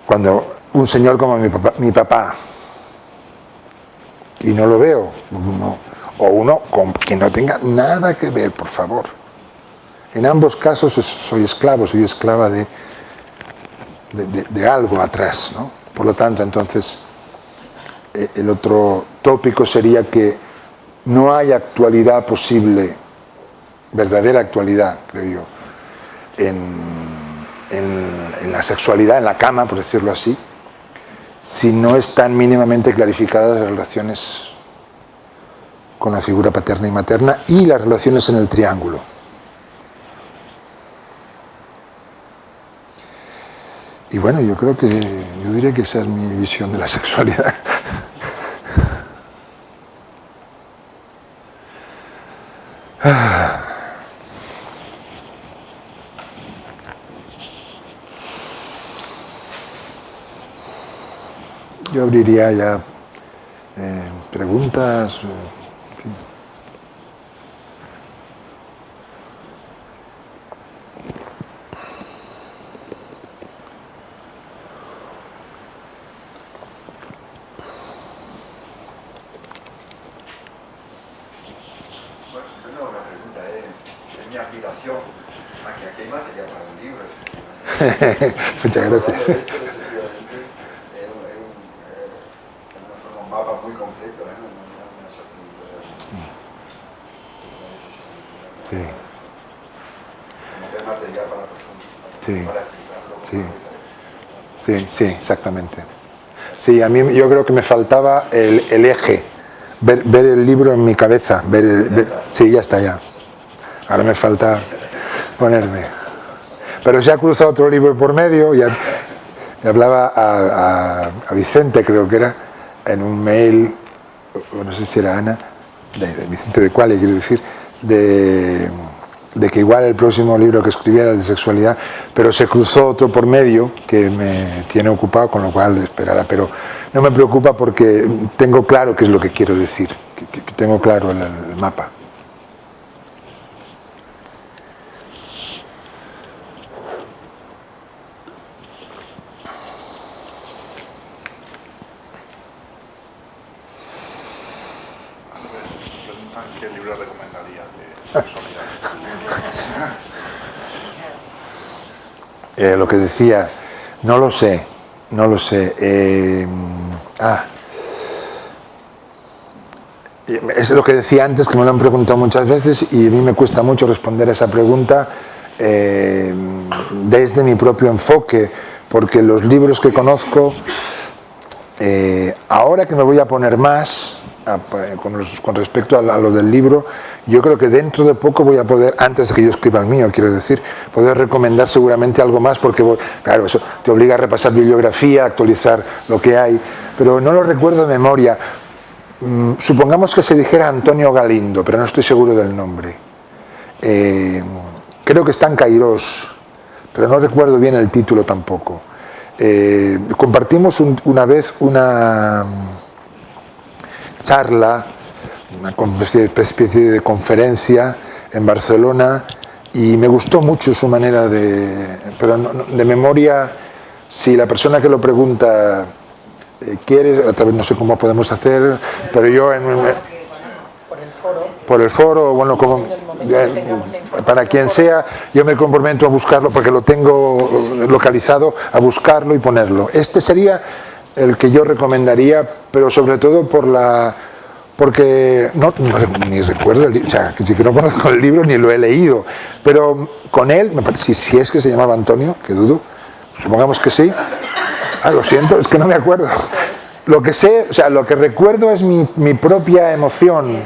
cuando un señor como mi papá y no lo veo, o uno que no tenga nada que ver, por favor. En ambos casos soy esclava de algo atrás, ¿no? Por lo tanto, entonces, el otro tópico sería que no hay actualidad posible, verdadera actualidad, creo yo, en la sexualidad, en la cama, por decirlo así, si no están mínimamente clarificadas las relaciones con la figura paterna y materna y las relaciones en el triángulo. Y bueno, yo diría que esa es mi visión de la sexualidad. Yo abriría ya preguntas. En fin. Muchas gracias. Un mapa muy completo, Sí. Como que es material para profundizar, Sí. Sí, exactamente. Sí, a mí yo creo que me faltaba el eje, ver el libro en mi cabeza, sí, ya está ya. Ahora me falta ponerme. Pero se ha cruzado otro libro por medio, y hablaba a Vicente, creo que era, en un mail, o no sé si era Ana, de Vicente de Cuale, quiero decir, de que igual el próximo libro que escribiera de sexualidad, pero se cruzó otro por medio que me tiene ocupado, con lo cual esperará, pero no me preocupa porque tengo claro qué es lo que quiero decir, que tengo claro el mapa. ¿Qué libro recomendaría de sexualidad? Lo que decía, no lo sé. Es lo que decía antes, que me lo han preguntado muchas veces y a mí me cuesta mucho responder a esa pregunta desde mi propio enfoque, porque los libros que conozco, ahora que me voy a poner más con respecto a lo del libro, yo creo que dentro de poco voy a poder, antes de que yo escriba el mío, quiero decir, poder recomendar seguramente algo más, porque claro, eso te obliga a repasar bibliografía, actualizar lo que hay, pero no lo recuerdo de memoria. Supongamos que se dijera Antonio Galindo, pero no estoy seguro del nombre. Creo que está en Cairós, pero no recuerdo bien el título tampoco. Compartimos una vez una charla, una especie de conferencia en Barcelona, y me gustó mucho su manera pero de memoria, si la persona que lo pregunta quiere, otra vez no sé cómo podemos hacer, pero yo Por el por el foro, bueno, como para quien sea, yo me comprometo a buscarlo porque lo tengo localizado, a buscarlo y ponerlo. Este sería el que yo recomendaría, pero sobre todo porque ni recuerdo el libro, o sea, que no conozco el libro ni lo he leído, pero con él, si es que se llamaba Antonio, que dudo, supongamos que sí. Lo siento, es que no me acuerdo. Lo que sé, o sea, lo que recuerdo es mi propia emoción,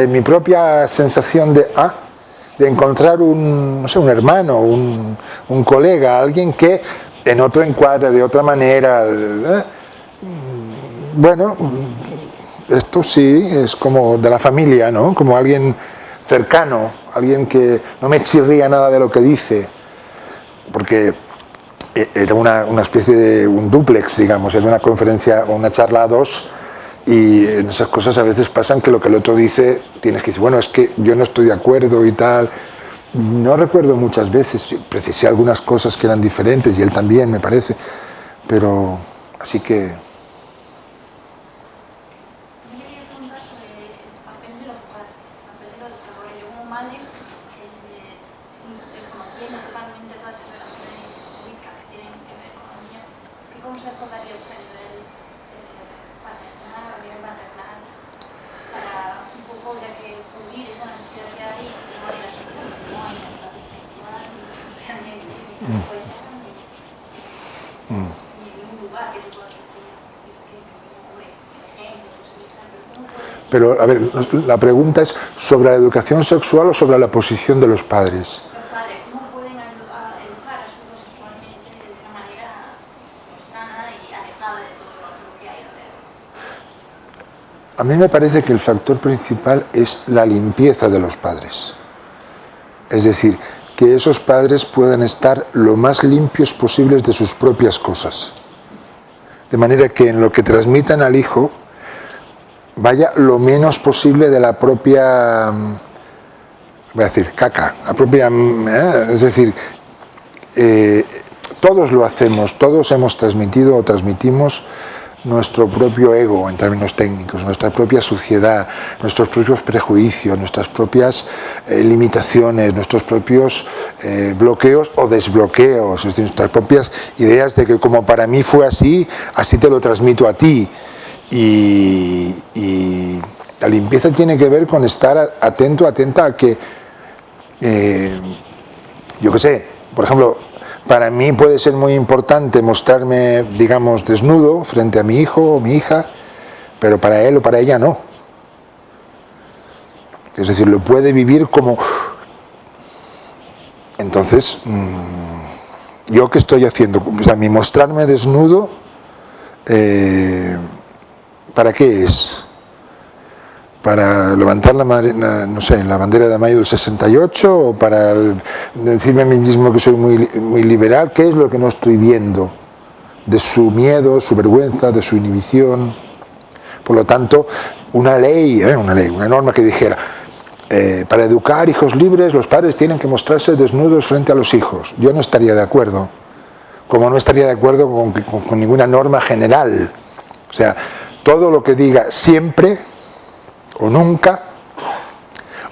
mi propia sensación de encontrar un hermano, un colega, alguien que en otro encuadre, de otra manera. Bueno, esto sí es como de la familia, ¿no? Como alguien cercano, alguien que no me chirría nada de lo que dice, porque era una especie de un dúplex, digamos, era una conferencia o una charla a dos, y en esas cosas a veces pasan que lo que el otro dice tienes que decir, bueno, es que yo no estoy de acuerdo y tal. No recuerdo muchas veces, precisé algunas cosas que eran diferentes y él también, me parece, pero así que... Pero, a ver, la pregunta es sobre la educación sexual o sobre la posición de los padres. Los padres, ¿cómo pueden educar a sus hijos sexualmente de una manera sana y alejada de todo lo que hay alrededor? A mí me parece que el factor principal es la limpieza de los padres. Es decir, que esos padres puedan estar lo más limpios posibles de sus propias cosas. De manera que en lo que transmitan al hijo vaya lo menos posible de la propia, voy a decir, caca, la propia, es decir, todos lo hacemos, todos hemos transmitido o transmitimos nuestro propio ego en términos técnicos, nuestra propia suciedad, nuestros propios prejuicios, nuestras propias limitaciones, nuestros propios bloqueos o desbloqueos, es decir, nuestras propias ideas de que como para mí fue así, así te lo transmito a ti. Y la limpieza tiene que ver con estar atento, atenta a que, yo qué sé, por ejemplo, para mí puede ser muy importante mostrarme, digamos, desnudo frente a mi hijo o mi hija, pero para él o para ella no. Es decir, lo puede vivir como... Entonces, ¿yo qué estoy haciendo? O sea, mi mostrarme desnudo... ¿para qué es? ¿Para levantar la bandera de mayo del 68? ¿O para decirme a mí mismo que soy muy liberal? ¿Qué es lo que no estoy viendo? De su miedo, su vergüenza, de su inhibición. Por lo tanto, una norma que dijera, para educar hijos libres, los padres tienen que mostrarse desnudos frente a los hijos. Yo no estaría de acuerdo. Como no estaría de acuerdo con ninguna norma general. O sea, todo lo que diga siempre, o nunca,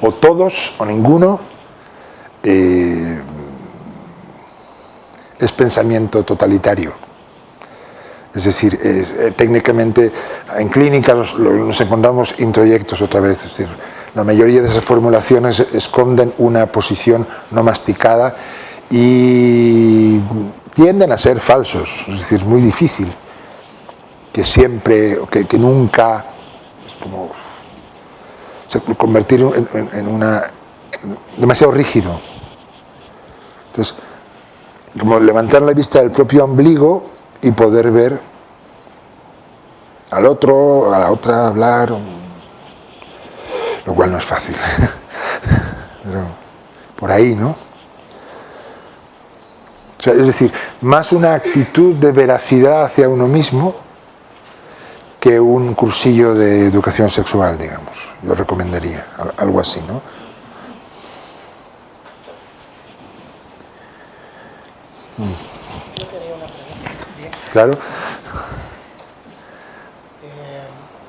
o todos, o ninguno, es pensamiento totalitario. Es decir, técnicamente en clínica nos encontramos introyectos otra vez. Es decir, la mayoría de esas formulaciones esconden una posición no masticada y tienden a ser falsos. Es decir, es muy difícil que siempre, que nunca, es como convertir en demasiado rígido. Entonces, como levantar la vista del propio ombligo y poder ver al otro, a la otra, hablar, lo cual no es fácil. Pero por ahí, ¿no? O sea, es decir, más una actitud de veracidad hacia uno mismo que un cursillo de educación sexual, digamos. Yo recomendaría algo así, ¿no? Yo tenía una pregunta. Bien. Claro.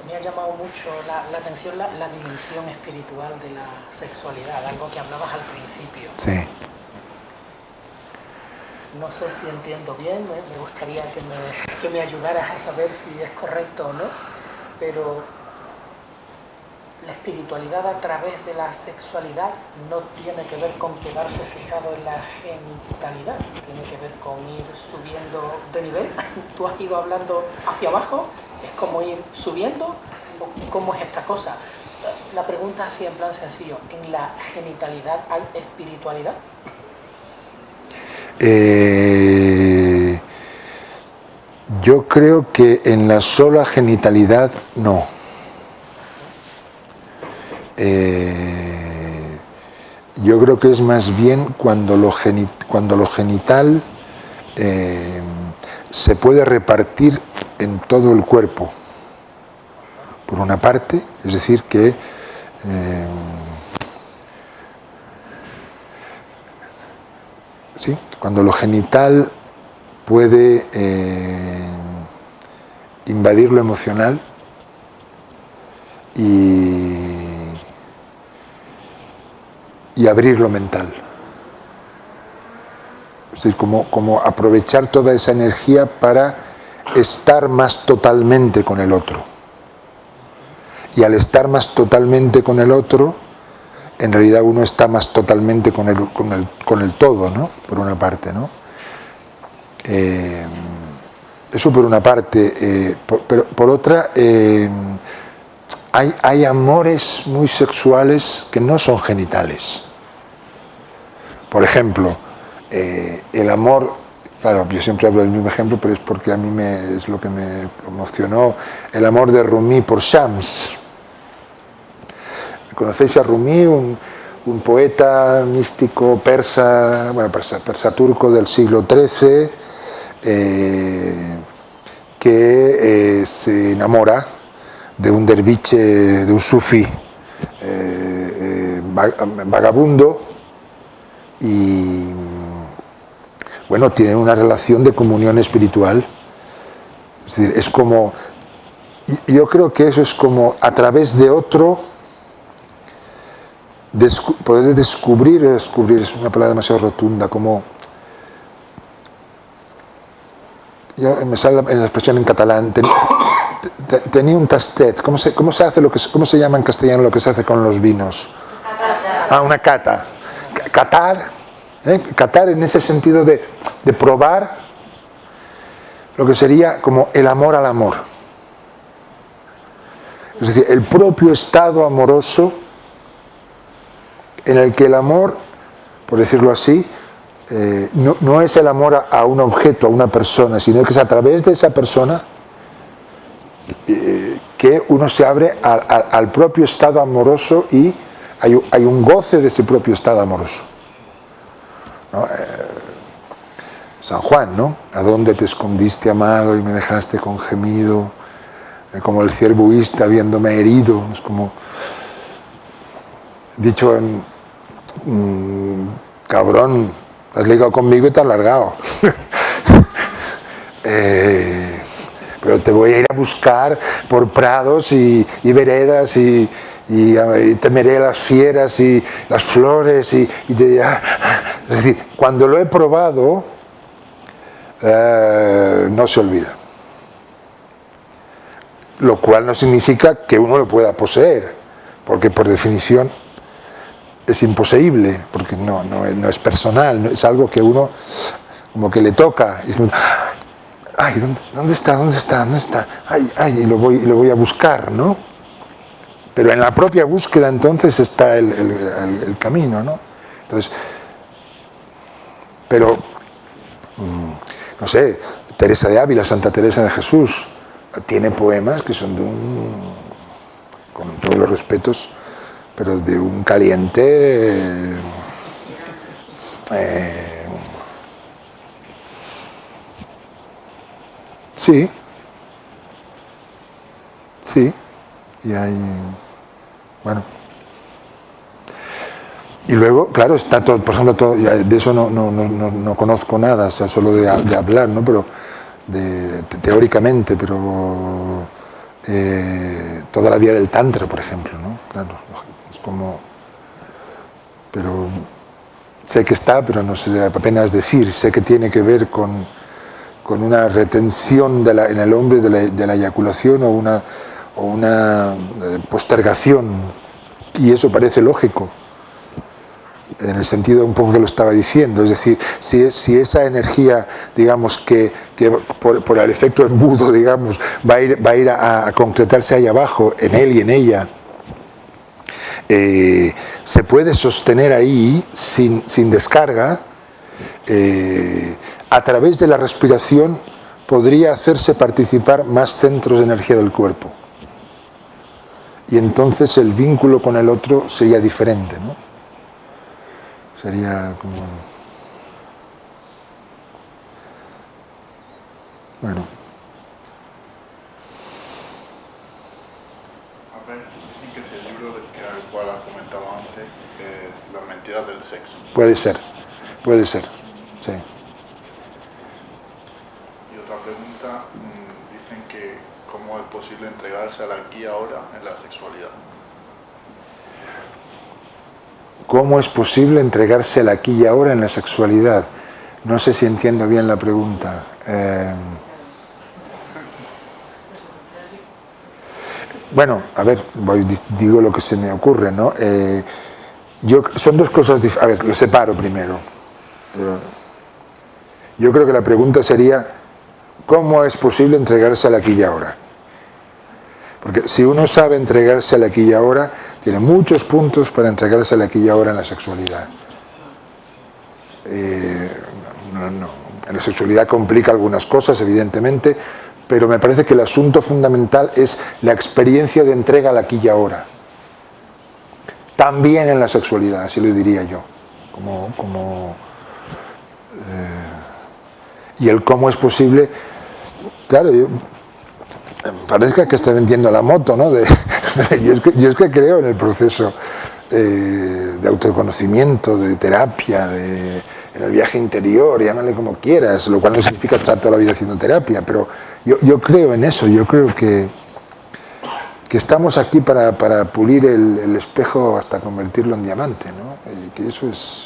Me ha llamado mucho la atención la dimensión espiritual de la sexualidad, algo que hablabas al principio. Sí. No sé si entiendo bien, me gustaría que me ayudaras a saber si es correcto o no, pero la espiritualidad a través de la sexualidad no tiene que ver con quedarse fijado en la genitalidad, tiene que ver con ir subiendo de nivel. Tú has ido hablando hacia abajo, es como ir subiendo. ¿Cómo es esta cosa? La pregunta así en plan sencillo, ¿en la genitalidad hay espiritualidad? Yo creo que en la sola genitalidad no. Yo creo que es más bien cuando lo genital se puede repartir en todo el cuerpo, por una parte, es decir que ¿sí? Cuando lo genital puede invadir lo emocional y abrir lo mental. Es decir, como aprovechar toda esa energía para estar más totalmente con el otro. Y al estar más totalmente con el otro, en realidad uno está más totalmente con el todo, ¿no? Por una parte, ¿no? Eso por una parte, pero por otra, hay amores muy sexuales que no son genitales. Por ejemplo, el amor, claro, yo siempre hablo del mismo ejemplo, pero es porque a mí es lo que me emocionó, el amor de Rumi por Shams. ¿Conocéis a Rumi, un poeta místico persa, bueno, persa turco del siglo XIII, que se enamora de un derviche, de un sufí vagabundo, y bueno, tienen una relación de comunión espiritual. Es decir, es como, yo creo que eso es como a través de otro poder descubrir es una palabra demasiado rotunda, como yo me sale en la expresión en catalán, tenía un tastet. ¿Cómo se hace cómo se llama en castellano lo que se hace con los vinos? Una cata. Catar en ese sentido de probar lo que sería como el amor al amor. Es decir, el propio estado amoroso en el que el amor, por decirlo así, no es el amor a un objeto, a una persona, sino que es a través de esa persona que uno se abre al propio estado amoroso y hay un goce de ese propio estado amoroso, ¿no? San Juan, ¿no? ¿A dónde te escondiste, amado, y me dejaste con gemido? Como el ciervo huiste habiéndome herido. Es como dicho en cabrón, has ligado conmigo y te has largado. Pero te voy a ir a buscar por prados y veredas y temeré las fieras y las flores es decir, cuando lo he probado no se olvida, lo cual no significa que uno lo pueda poseer, porque por definición es imposible, porque no es personal, es algo que uno como que le toca y es como, ay, ¿dónde está? Ay, y lo voy a buscar, ¿no? Pero en la propia búsqueda entonces está el camino, ¿no? Entonces, pero, no sé, Teresa de Ávila, Santa Teresa de Jesús, tiene poemas que son con todos los respetos, pero de un caliente sí, y hay, bueno, y luego, claro, está todo, por ejemplo, de eso no conozco nada, o sea, solo de hablar, ¿no? Pero teóricamente, pero toda la vía del Tantra, por ejemplo, ¿no? Claro, es como... Pero sé que está, pero no sé apenas decir. Sé que tiene que ver con una retención en el hombre de la eyaculación o una postergación, y eso parece lógico en el sentido un poco que lo estaba diciendo, es decir, si esa energía, digamos, que por el efecto embudo, digamos, va a ir a concretarse ahí abajo, en él y en ella, se puede sostener ahí sin descarga, a través de la respiración podría hacerse participar más centros de energía del cuerpo. Y entonces el vínculo con el otro sería diferente, ¿no? Sería como... Bueno. A ver, dicen que ese libro al cual has comentado antes es Las mentiras del sexo. Puede ser, sí. Y otra pregunta, dicen que cómo es posible entregarse al aquí y ahora en la sexualidad. ¿Cómo es posible entregarse al aquí y ahora en la sexualidad? No sé si entiendo bien la pregunta. Bueno, a ver, digo lo que se me ocurre, ¿no? Son dos cosas diferentes. A ver, lo separo primero. Yo creo que la pregunta sería, ¿cómo es posible entregarse al aquí y ahora? Porque si uno sabe entregarse al aquí y ahora, tiene muchos puntos para entregarse al aquí y ahora en la sexualidad. La sexualidad complica algunas cosas, evidentemente, pero me parece que el asunto fundamental es la experiencia de entrega al aquí y ahora. También en la sexualidad, así lo diría yo. Y el cómo es posible, claro, parece que está vendiendo la moto, ¿no? Yo es que creo en el proceso de autoconocimiento, de terapia, en el viaje interior, llámale como quieras, lo cual no significa estar toda la vida haciendo terapia, pero yo creo en eso, yo creo que estamos aquí para pulir el espejo hasta convertirlo en diamante, ¿no? Y que eso es...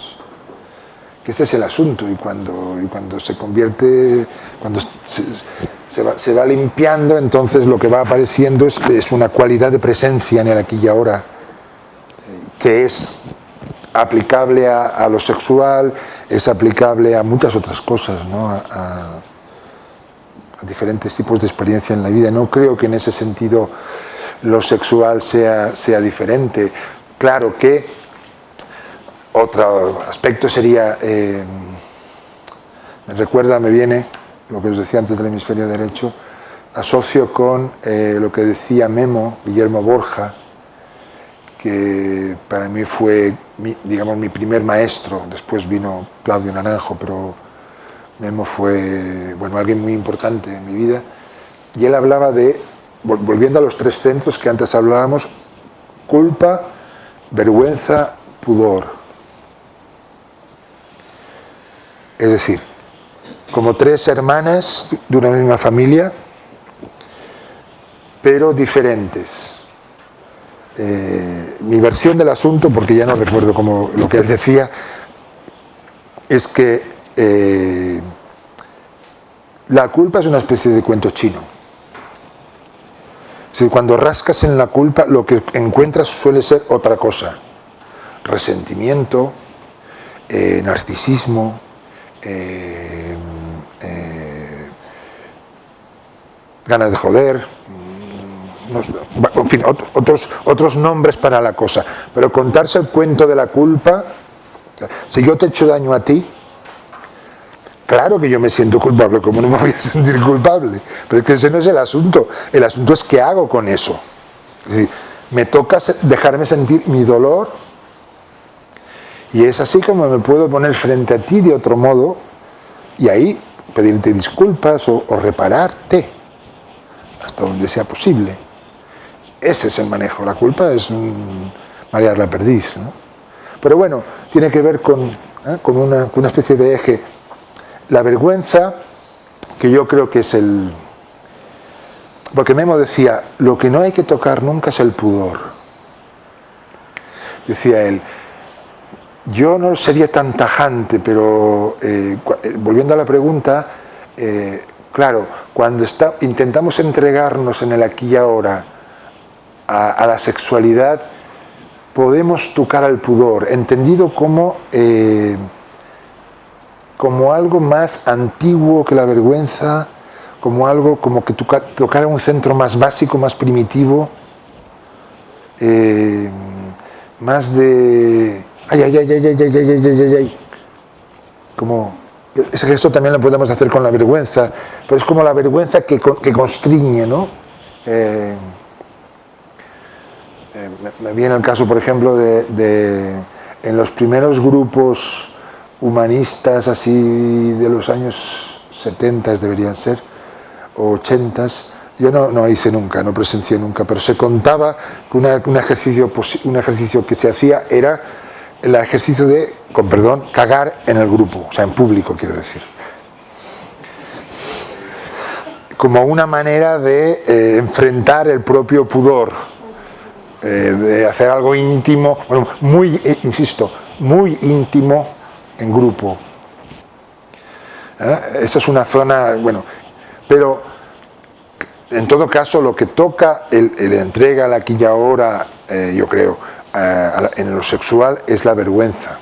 que ese es el asunto, y cuando se convierte, cuando se va limpiando, entonces lo que va apareciendo es una cualidad de presencia en el aquí y ahora, que es aplicable a lo sexual, es aplicable a muchas otras cosas, ¿no? a diferentes tipos de experiencia en la vida. No creo que en ese sentido lo sexual sea diferente. Claro que otro aspecto sería, me viene lo que os decía antes del hemisferio derecho, asocio con lo que decía Memo, Guillermo Borja, que para mí fue, digamos, mi primer maestro. Después vino Claudio Naranjo, pero Memo fue, bueno, alguien muy importante en mi vida. Y él hablaba de, volviendo a los tres centros que antes hablábamos, culpa, vergüenza, pudor. Es decir, como tres hermanas de una misma familia, pero diferentes. Mi versión del asunto, porque ya no recuerdo lo que él decía, es que la culpa es una especie de cuento chino. Es decir, cuando rascas en la culpa, lo que encuentras suele ser otra cosa: resentimiento, narcisismo, ganas de joder, en fin, otros nombres para la cosa. Pero contarse el cuento de la culpa, si yo te he hecho daño a ti, claro que yo me siento culpable, ¿cómo no me voy a sentir culpable? Pero es que ese no es el asunto es qué hago con eso. Es decir, me toca dejarme sentir mi dolor, y es así como me puedo poner frente a ti de otro modo, y ahí pedirte disculpas o repararte, hasta donde sea posible. Ese es el manejo. La culpa es marear la perdiz, ¿no? Pero bueno, tiene que ver con una especie de eje. La vergüenza, que yo creo que es porque Memo decía, lo que no hay que tocar nunca es el pudor. Decía él, yo no sería tan tajante, pero volviendo a la pregunta, claro, cuando intentamos entregarnos en el aquí y ahora a la sexualidad, podemos tocar al pudor, entendido como algo más antiguo que la vergüenza, como algo como que tocar un centro más básico, más primitivo, más de ay, como ese gesto también lo podemos hacer con la vergüenza, pero es como la vergüenza que constriñe, ¿no? Me viene el caso, por ejemplo, en los primeros grupos humanistas así de los años 70 deberían ser, o 80, yo no hice nunca, no presencié nunca, pero se contaba que un ejercicio que se hacía era el ejercicio de, con perdón, cagar en el grupo, o sea, en público, quiero decir. Como una manera de enfrentar el propio pudor, de hacer algo íntimo, bueno, muy, insisto, muy íntimo en grupo. Esa es una zona, bueno, pero en todo caso lo que toca el entrega al aquí y ahora, yo creo, en lo sexual es la vergüenza.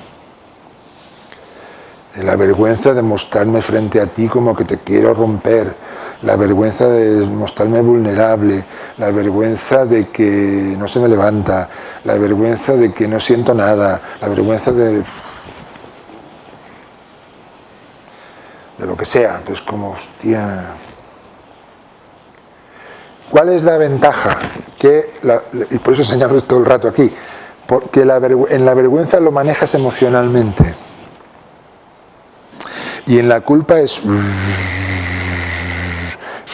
La vergüenza de mostrarme frente a ti como que te quiero romper, la vergüenza de mostrarme vulnerable, la vergüenza de que no se me levanta, la vergüenza de que no siento nada, la vergüenza de lo que sea, pues como, hostia. ¿Cuál es la ventaja? Y por eso señalo todo el rato aquí, porque en la vergüenza lo manejas emocionalmente. Y en la culpa es una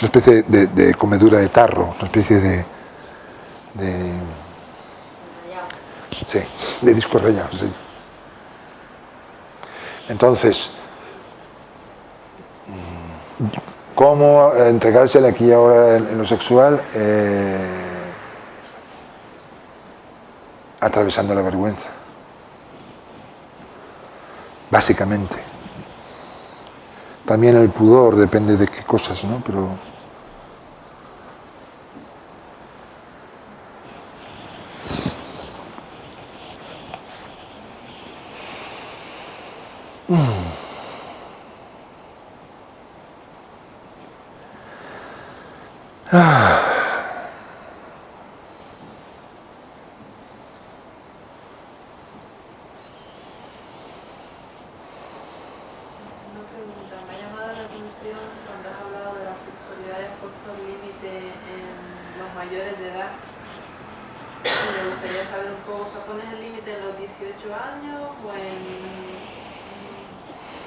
especie de comedura de tarro, una especie de disco rayado, sí. Entonces, ¿cómo entregarse aquí y ahora en lo sexual? Atravesando la vergüenza. Básicamente. También el pudor, depende de qué cosas, ¿no? Pero cuando has hablado de la sexualidad y has puesto el límite en los mayores de edad. Me gustaría saber un poco, ¿pones el límite en los 18 años o en...?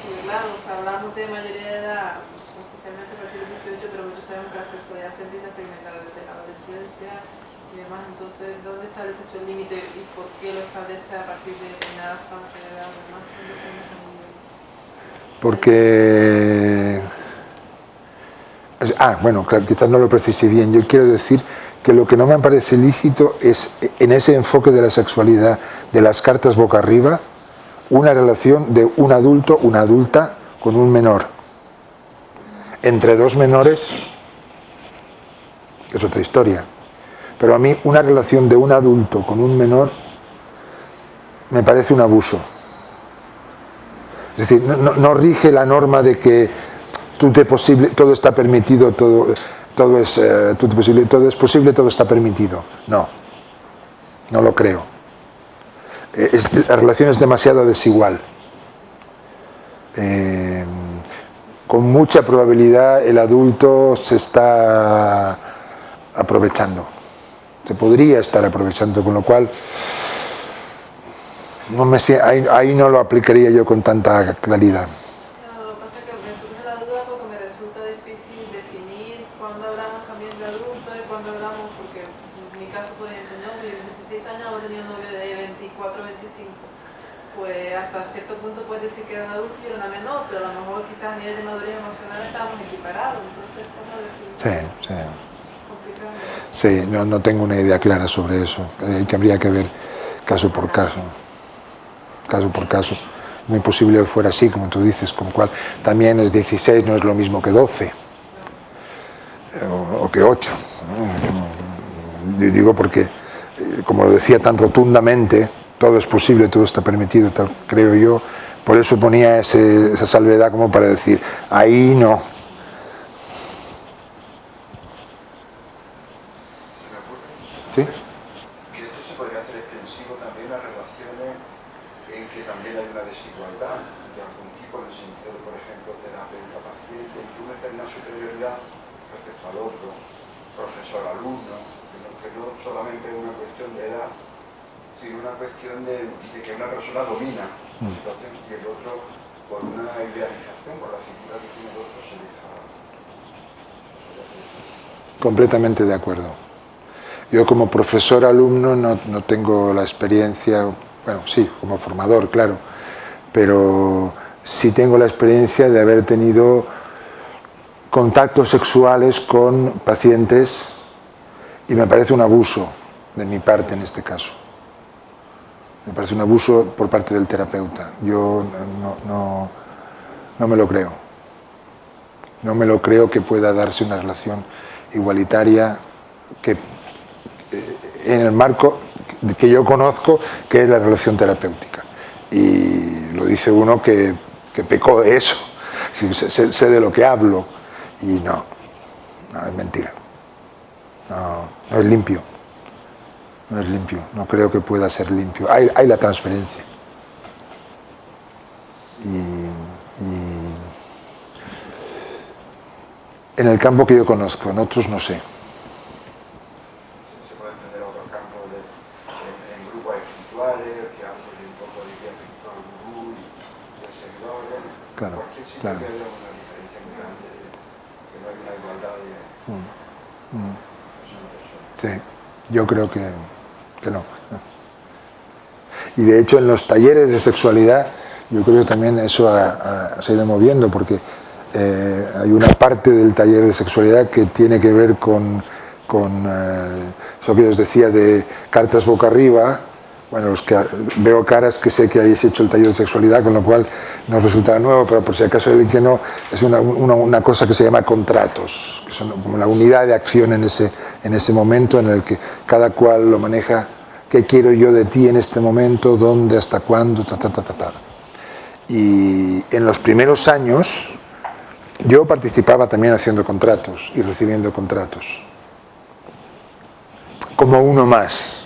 Porque claro, hablamos de mayoría de edad, especialmente a partir de los 18, pero muchos sabemos que la sexualidad se empieza a experimentar desde la adolescencia y demás. Entonces, ¿dónde establece el límite y por qué lo establece a partir de determinadas franjas de edad? porque... bueno, claro, quizás no lo precisé bien. Yo quiero decir que lo que no me parece lícito es, en ese enfoque de la sexualidad, de las cartas boca arriba, una relación de un adulto, una adulta, con un menor. Entre dos menores es otra historia. Pero a mí una relación de un adulto con un menor me parece un abuso. Es decir, no rige la norma de que todo está permitido, todo es posible, todo está permitido. No lo creo. La relación es demasiado desigual. Con mucha probabilidad el adulto se está aprovechando. Se podría estar aprovechando, con lo cual ahí no lo aplicaría yo con tanta claridad. Lo que pasa es que me surge la duda porque me resulta difícil definir cuándo hablamos también de adultos y cuándo hablamos, porque en mi caso, por ejemplo, yo de 16 años he tenido un novio de 24, 25, pues hasta cierto punto puedes decir que era un adulto y era una menor, pero a lo mejor quizás a nivel de madurez emocional estábamos equiparados, entonces ¿cómo definir? Sí. complicado. Sí, no tengo una idea clara sobre eso. Que habría que ver caso por caso. Caso por caso. Muy posible que fuera así, como tú dices, con lo cual también es 16, no es lo mismo que 12 o que 8. Yo digo porque, como lo decía tan rotundamente, todo es posible, todo está permitido, tal, creo yo, por eso ponía esa salvedad como para decir, ahí no. ¿Sí? Que esto se podría hacer extensivo también a relaciones en que también hay una desigualdad de algún tipo, en el sentido de, por ejemplo, terapeuta-paciente, en que uno está en una superioridad respecto al otro, profesor-alumno, que no solamente es una cuestión de edad, sino una cuestión de que una persona domina la situación y el otro, por una idealización, por la figura que tiene el otro, se deja. Completamente de acuerdo. Yo como profesor-alumno no tengo la experiencia, bueno, sí, como formador, claro, pero sí tengo la experiencia de haber tenido contactos sexuales con pacientes y me parece un abuso de mi parte en este caso. Me parece un abuso por parte del terapeuta. Yo no me lo creo. No me lo creo que pueda darse una relación igualitaria que en el marco que yo conozco, que es la relación terapéutica. Y lo dice uno que pecó de eso. Sé de lo que hablo. Y no, es mentira. No es limpio. No es limpio. No creo que pueda ser limpio. Hay la transferencia. En el campo que yo conozco, en otros no sé. Se puede entender otro campo en grupos espirituales, que hace de un poco de guía espiritual gurú y el seguidor. Claro, Porque sí claro. que hay una diferencia muy grande, que no hay una igualdad de persona a persona. Sí, yo creo que no. Y de hecho en los talleres de sexualidad, yo creo que también eso se ha ido moviendo, porque hay una parte del taller de sexualidad que tiene que ver con eso que os decía de cartas boca arriba. Bueno, los que veo caras que sé que hayáis hecho el taller de sexualidad, con lo cual nos resultará nuevo, pero por si acaso alguien que no, es una cosa que se llama contratos, que son como la unidad de acción en ese momento en el que cada cual lo maneja. ¿Qué quiero yo de ti en este momento? ¿Dónde? ¿Hasta cuándo? Y en los primeros años yo participaba también haciendo contratos y recibiendo contratos. Como uno más.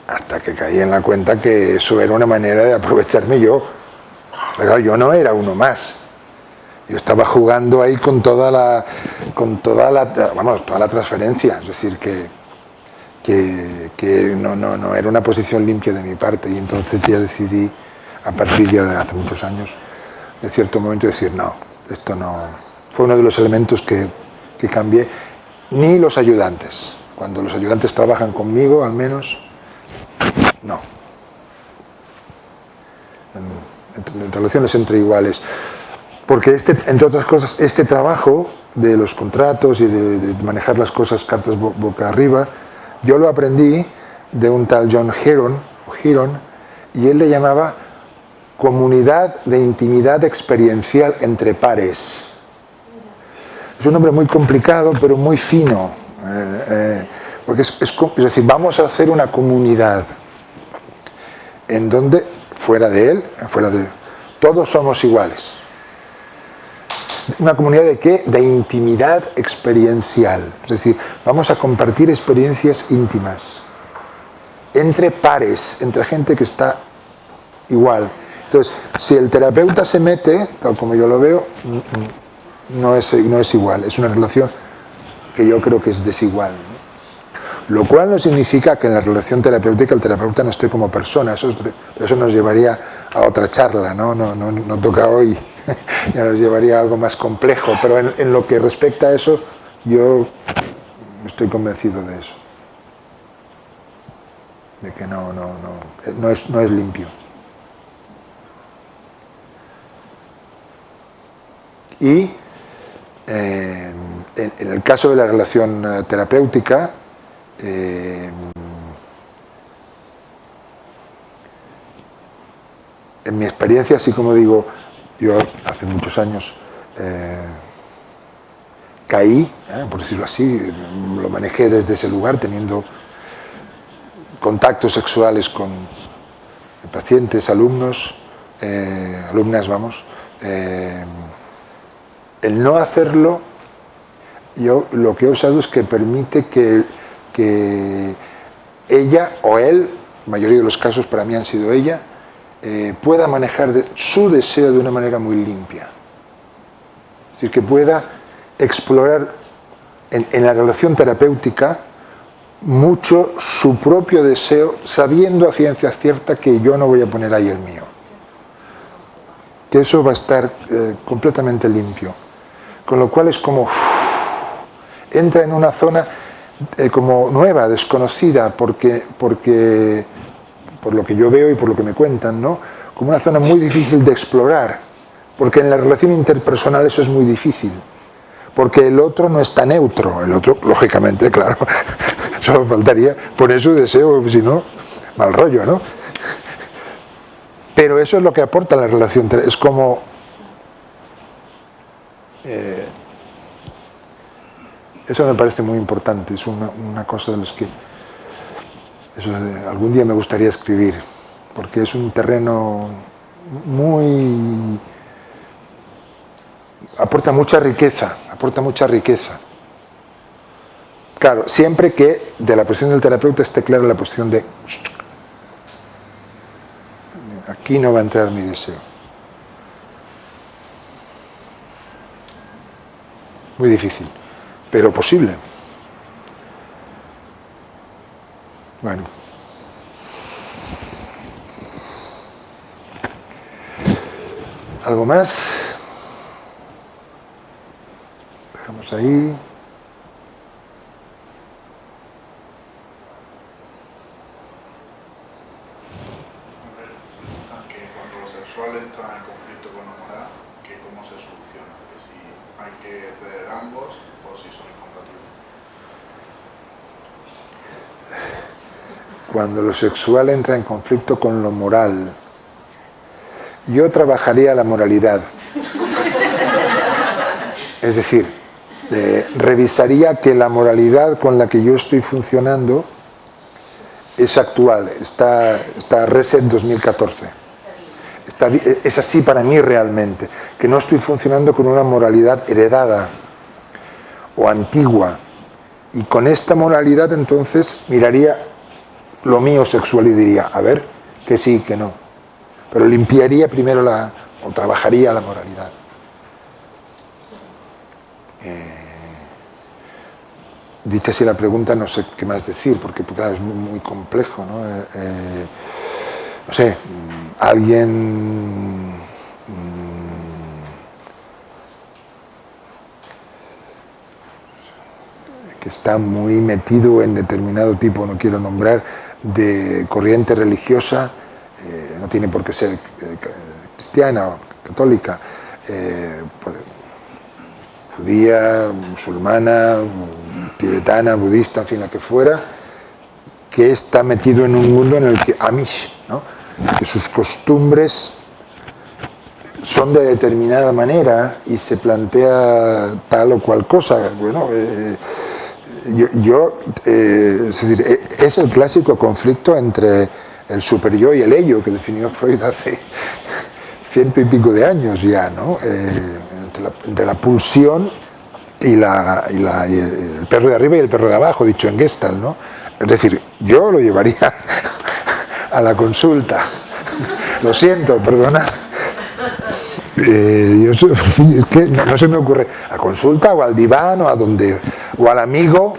Hasta que caí en la cuenta que eso era una manera de aprovecharme yo. Pero yo no era uno más. Yo estaba jugando ahí con toda la transferencia. Es decir, que no era una posición limpia de mi parte, y entonces ya decidí, a partir ya de hace muchos años, de cierto momento decir, no, esto no, fue uno de los elementos que cambié. Ni los ayudantes, cuando los ayudantes trabajan conmigo, al menos, no. En relaciones entre iguales, porque entre otras cosas, este trabajo de los contratos y de manejar las cosas cartas boca arriba, yo lo aprendí de un tal John Heron, y él le llamaba comunidad de intimidad experiencial entre pares. Es un nombre muy complicado, pero muy fino, porque es decir, vamos a hacer una comunidad en donde, fuera de él, todos somos iguales. ¿Una comunidad de qué? De intimidad experiencial. Es decir, vamos a compartir experiencias íntimas entre pares, entre gente que está igual. Entonces, si el terapeuta se mete, tal como yo lo veo, no es igual. Es una relación que yo creo que es desigual, ¿no? Lo cual no significa que en la relación terapéutica el terapeuta no esté como persona. Eso nos llevaría a otra charla, ¿no? No toca hoy. Ya nos llevaría a algo más complejo, pero en lo que respecta a eso, yo estoy convencido de eso, de que no es limpio. Y en el caso de la relación terapéutica, en mi experiencia, así como digo, yo hace muchos años caí, por decirlo así, lo manejé desde ese lugar, teniendo contactos sexuales con pacientes, alumnos, alumnas, vamos. El no hacerlo, yo lo que he usado es que permite que ella o él, la mayoría de los casos para mí han sido ella, pueda manejar su deseo de una manera muy limpia. Es decir, que pueda explorar en la relación terapéutica mucho su propio deseo, sabiendo a ciencia cierta que yo no voy a poner ahí el mío. Que eso va a estar completamente limpio. Con lo cual es como... entra en una zona como nueva, desconocida, porque por lo que yo veo y por lo que me cuentan, ¿no? Como una zona muy difícil de explorar, porque en la relación interpersonal eso es muy difícil, porque el otro no está neutro, el otro, lógicamente, claro, solo faltaría poner su deseo, si no, mal rollo, ¿no? Pero eso es lo que aporta la relación, es como... eso me parece muy importante, es una cosa de los que... eso algún día me gustaría escribir, porque es un terreno muy... aporta mucha riqueza, Claro, siempre que de la posición del terapeuta esté clara la posición de... aquí no va a entrar mi deseo. Muy difícil, pero posible. Bueno. ¿Algo más? Dejamos ahí. Que cuando lo sexual entra en conflicto con lo moral, que cómo se soluciona, que si hay que ceder ambos o si son incompatibles. Cuando lo sexual entra en conflicto con lo moral, yo trabajaría la moralidad. Es decir, revisaría que la moralidad con la que yo estoy funcionando es actual, está Reset 2014. Es así para mí realmente, que no estoy funcionando con una moralidad heredada o antigua. Y con esta moralidad entonces miraría lo mío sexual y diría, a ver, que sí, que no. Pero limpiaría primero o trabajaría la moralidad. Dicha así la pregunta, no sé qué más decir, porque claro, es muy complejo, ¿no? No sé, alguien que está muy metido en determinado tipo, no quiero nombrar, de corriente religiosa, no tiene por qué ser cristiana o católica, judía, musulmana, tibetana, budista, en fin, la que fuera, que está metido en un mundo en el que Amish, ¿no? Que sus costumbres son de determinada manera y se plantea tal o cual cosa. Bueno, es decir, es el clásico conflicto entre el superyo y el ello que definió Freud hace 100 y pico de años ya, ¿no? Entre la pulsión y el perro de arriba y el perro de abajo, dicho en Gestalt, ¿no? Es decir, yo lo llevaría a la consulta. Lo siento, perdonad. Es que no se me ocurre. A consulta o al diván o o al amigo.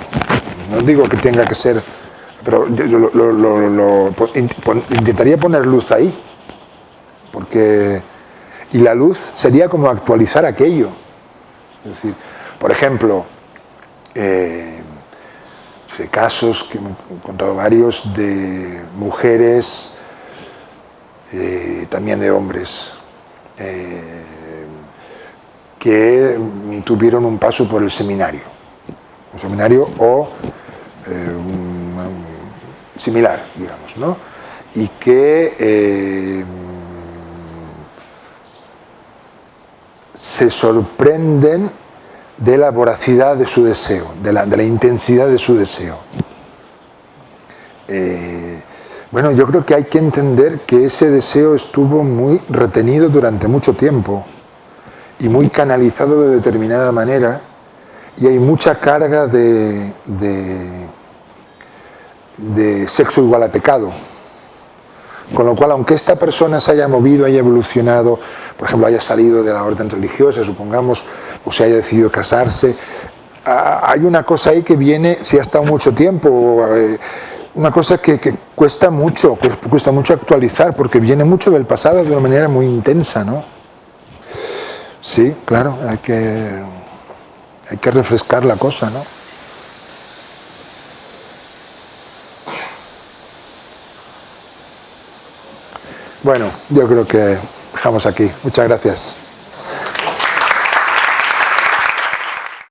No digo que tenga que ser, pero intentaría poner luz ahí. Y la luz sería como actualizar aquello. Es decir, por ejemplo, casos que me he encontrado varios de mujeres, también de hombres, que tuvieron un paso por el seminario. Un seminario o similar, digamos, ¿no? Y que se sorprenden de la voracidad de su deseo, de la intensidad de su deseo. Bueno, yo creo que hay que entender que ese deseo estuvo muy retenido durante mucho tiempo y muy canalizado de determinada manera, y hay mucha carga de sexo igual a pecado. Con lo cual, aunque esta persona se haya movido, haya evolucionado, por ejemplo, haya salido de la orden religiosa, supongamos, o se haya decidido casarse, hay una cosa ahí que viene, si ha estado mucho tiempo, una cosa que cuesta mucho actualizar, porque viene mucho del pasado de una manera muy intensa, ¿no? Sí, claro, hay que refrescar la cosa, ¿no? Bueno, yo creo que dejamos aquí. Muchas gracias.